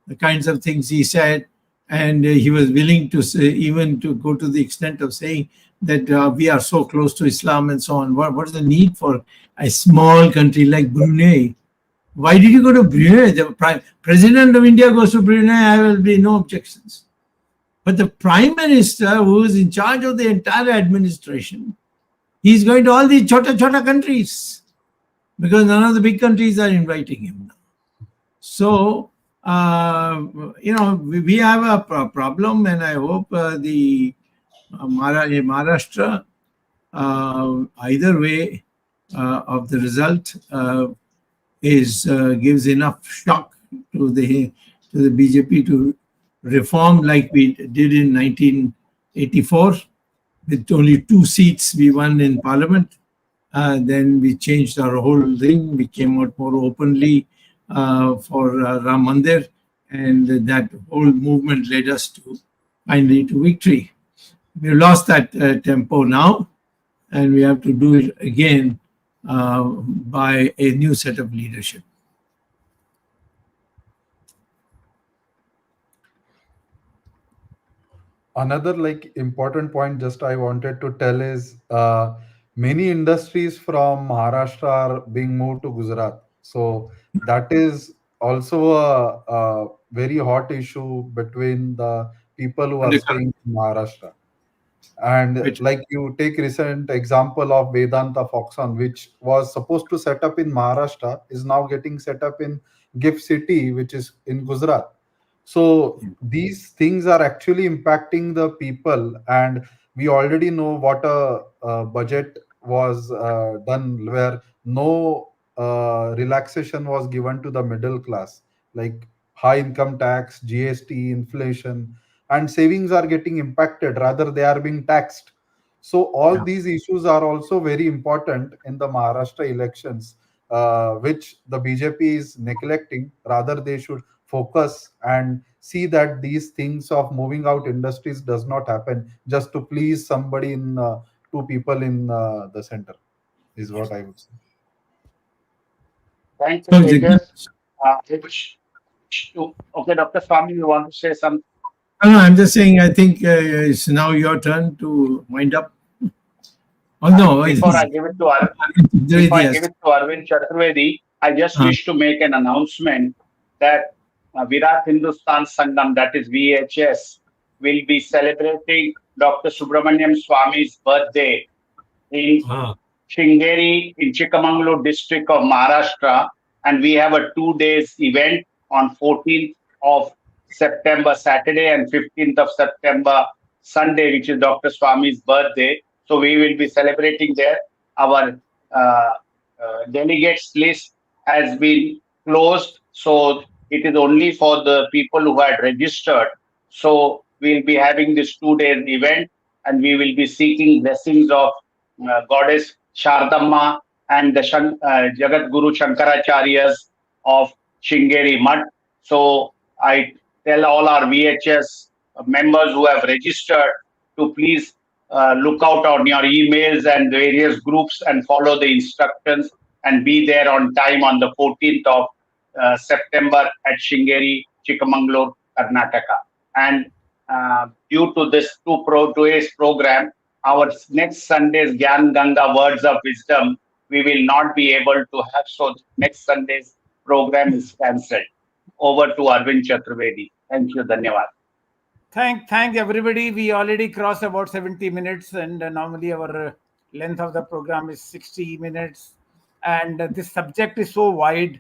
the kinds of things he said. And he was willing to say, even to go to the extent of saying that we are so close to Islam and so on. What is the need for a small country like Brunei? Why did you go to Brunei? The President of India goes to Brunei, there will be no objections. But the Prime Minister, who is in charge of the entire administration, he's going to all these chota countries, because none of the big countries are inviting him now. So, we have a problem, and I hope the Maharashtra, either way of the result, gives enough shock to the BJP to reform like we did in 1984. With only 2 seats we won in Parliament. Then we changed our whole thing. We came out more openly for Ram Mandir, and that whole movement led us finally to victory. We lost that tempo now, and we have to do it again by a new set of leadership. Another important point just I wanted to tell is many industries from Maharashtra are being moved to Gujarat. So that is also a very hot issue between the people who are staying in Maharashtra. And like you take recent example of Vedanta Foxon, which was supposed to set up in Maharashtra, is now getting set up in Gift City, which is in Gujarat. So these things are actually impacting the people, and we already know what a budget was done, where no relaxation was given to the middle class, like high income tax, GST, inflation, and savings are getting impacted. Rather, they are being taxed. So all these issues are also very important in the Maharashtra elections, which the BJP is neglecting. Rather, they should focus and see that these things of moving out industries does not happen just to please somebody in 2 people in the center, is what I would say. Thank you, Tejas. Okay, Dr. Swamy, you want to say something? No, I'm just saying, I think it's now your turn to wind up. Oh, no. Before I give it to Before I give Yes. it to Arvind Chaturvedi, I just Uh, wish to make an announcement that Virat Hindustan Sangam, that is VHS, will be celebrating Dr. Subramanian Swamy's birthday in ah, Shringeri in Chikmagalur district of Maharashtra, and we have a 2 days event on 14th of September, Saturday, and 15th of September, Sunday, which is Dr. Swami's birthday. So we will be celebrating there. Our delegates list has been closed, so it is only for the people who had registered. So we'll be having this 2 days event, and we will be seeking blessings of goddess Shardamma and the Jagat Guru Shankaracharyas of Shingeri Mutt. So I tell all our VHS members who have registered to please look out on your emails and various groups and follow the instructions and be there on time on the 14th of September at Shingeri, Chikmagalur, Karnataka. And due to this today's program, our next Sunday's Gyan Ganga Words of Wisdom, we will not be able to have. So next Sunday's program is cancelled. Over to Arvind Chaturvedi. Thank you. Dhanyawad. Thank everybody. We already crossed about 70 minutes, and normally our length of the program is 60 minutes. And this subject is so wide.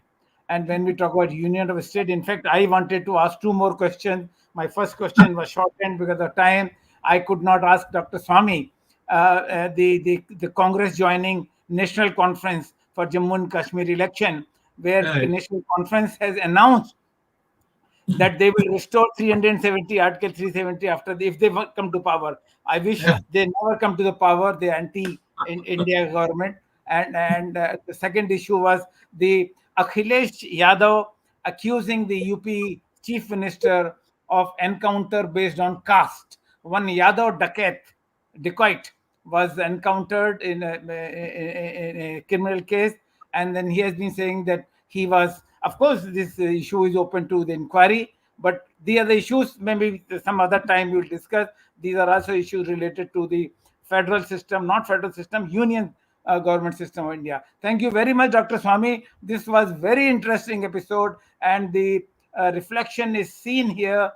And when we talk about Union of State, in fact, I wanted to ask two more questions. My first question was shortened because of time. I could not ask Dr. Swamy the Congress joining National Conference for Jammu and Kashmir election, where the right. National Conference has announced that they will restore 370 Article 370 if they come to power. I wish Yeah. they never come to the power. The anti-India government. And the second issue was the Akhilesh Yadav accusing the UP chief minister of encounter based on caste. One Yadav dacoit was encountered in a criminal case, and then he has been saying that he was. Of course, this issue is open to the inquiry, but the other issues maybe some other time we'll discuss. These are also issues related to the federal system, not federal system, union government system of India. Thank you very much, Dr. Swamy. This was very interesting episode, and the reflection is seen here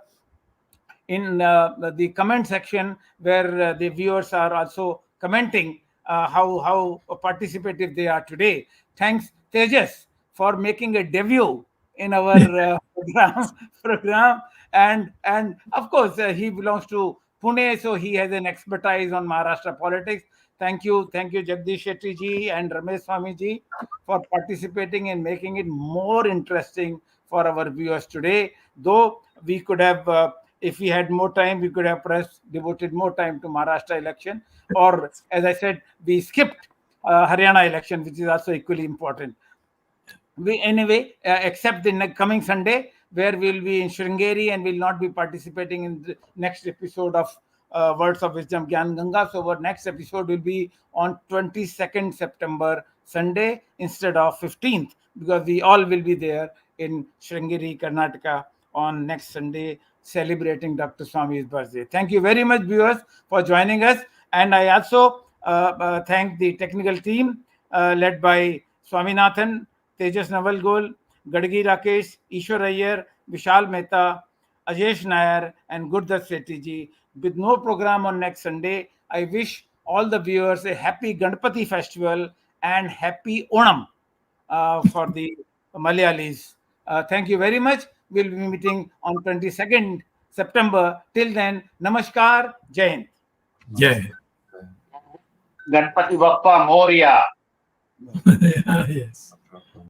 in the comment section, where the viewers are also commenting how participative they are today. Thanks, Tejas, for making a debut in our program. And of course, he belongs to Pune, so he has an expertise on Maharashtra politics. Thank you, Jagdish Shetty ji and Ramesh Swamy ji, for participating and making it more interesting for our viewers today. Though we could have, if we had more time, we could have perhaps devoted more time to Maharashtra election, or as I said, we skipped Haryana election, which is also equally important. Anyway, except the coming Sunday, where we'll be in Sringeri and will not be participating in the next episode of Words of Wisdom Gyan Ganga. So our next episode will be on 22nd September, Sunday, instead of 15th, because we all will be there in Sringeri, Karnataka on next Sunday, celebrating Dr. Swamy's birthday. Thank you very much, viewers, for joining us. And I also thank the technical team led by Swaminathan, Tejas Navalgol, Gadgi Rakesh, Ishwar Iyer, Vishal Mehta, Ajesh Nair, and Gurdat Sethi ji. With no program on next Sunday, I wish all the viewers a happy Ganpati festival and happy Onam for the Malayalis. Thank you very much. We'll be meeting on 22nd September. Till then, Namaskar, Jai Hind. Yeah. Ganpati Bappa Moria. Yeah, yes.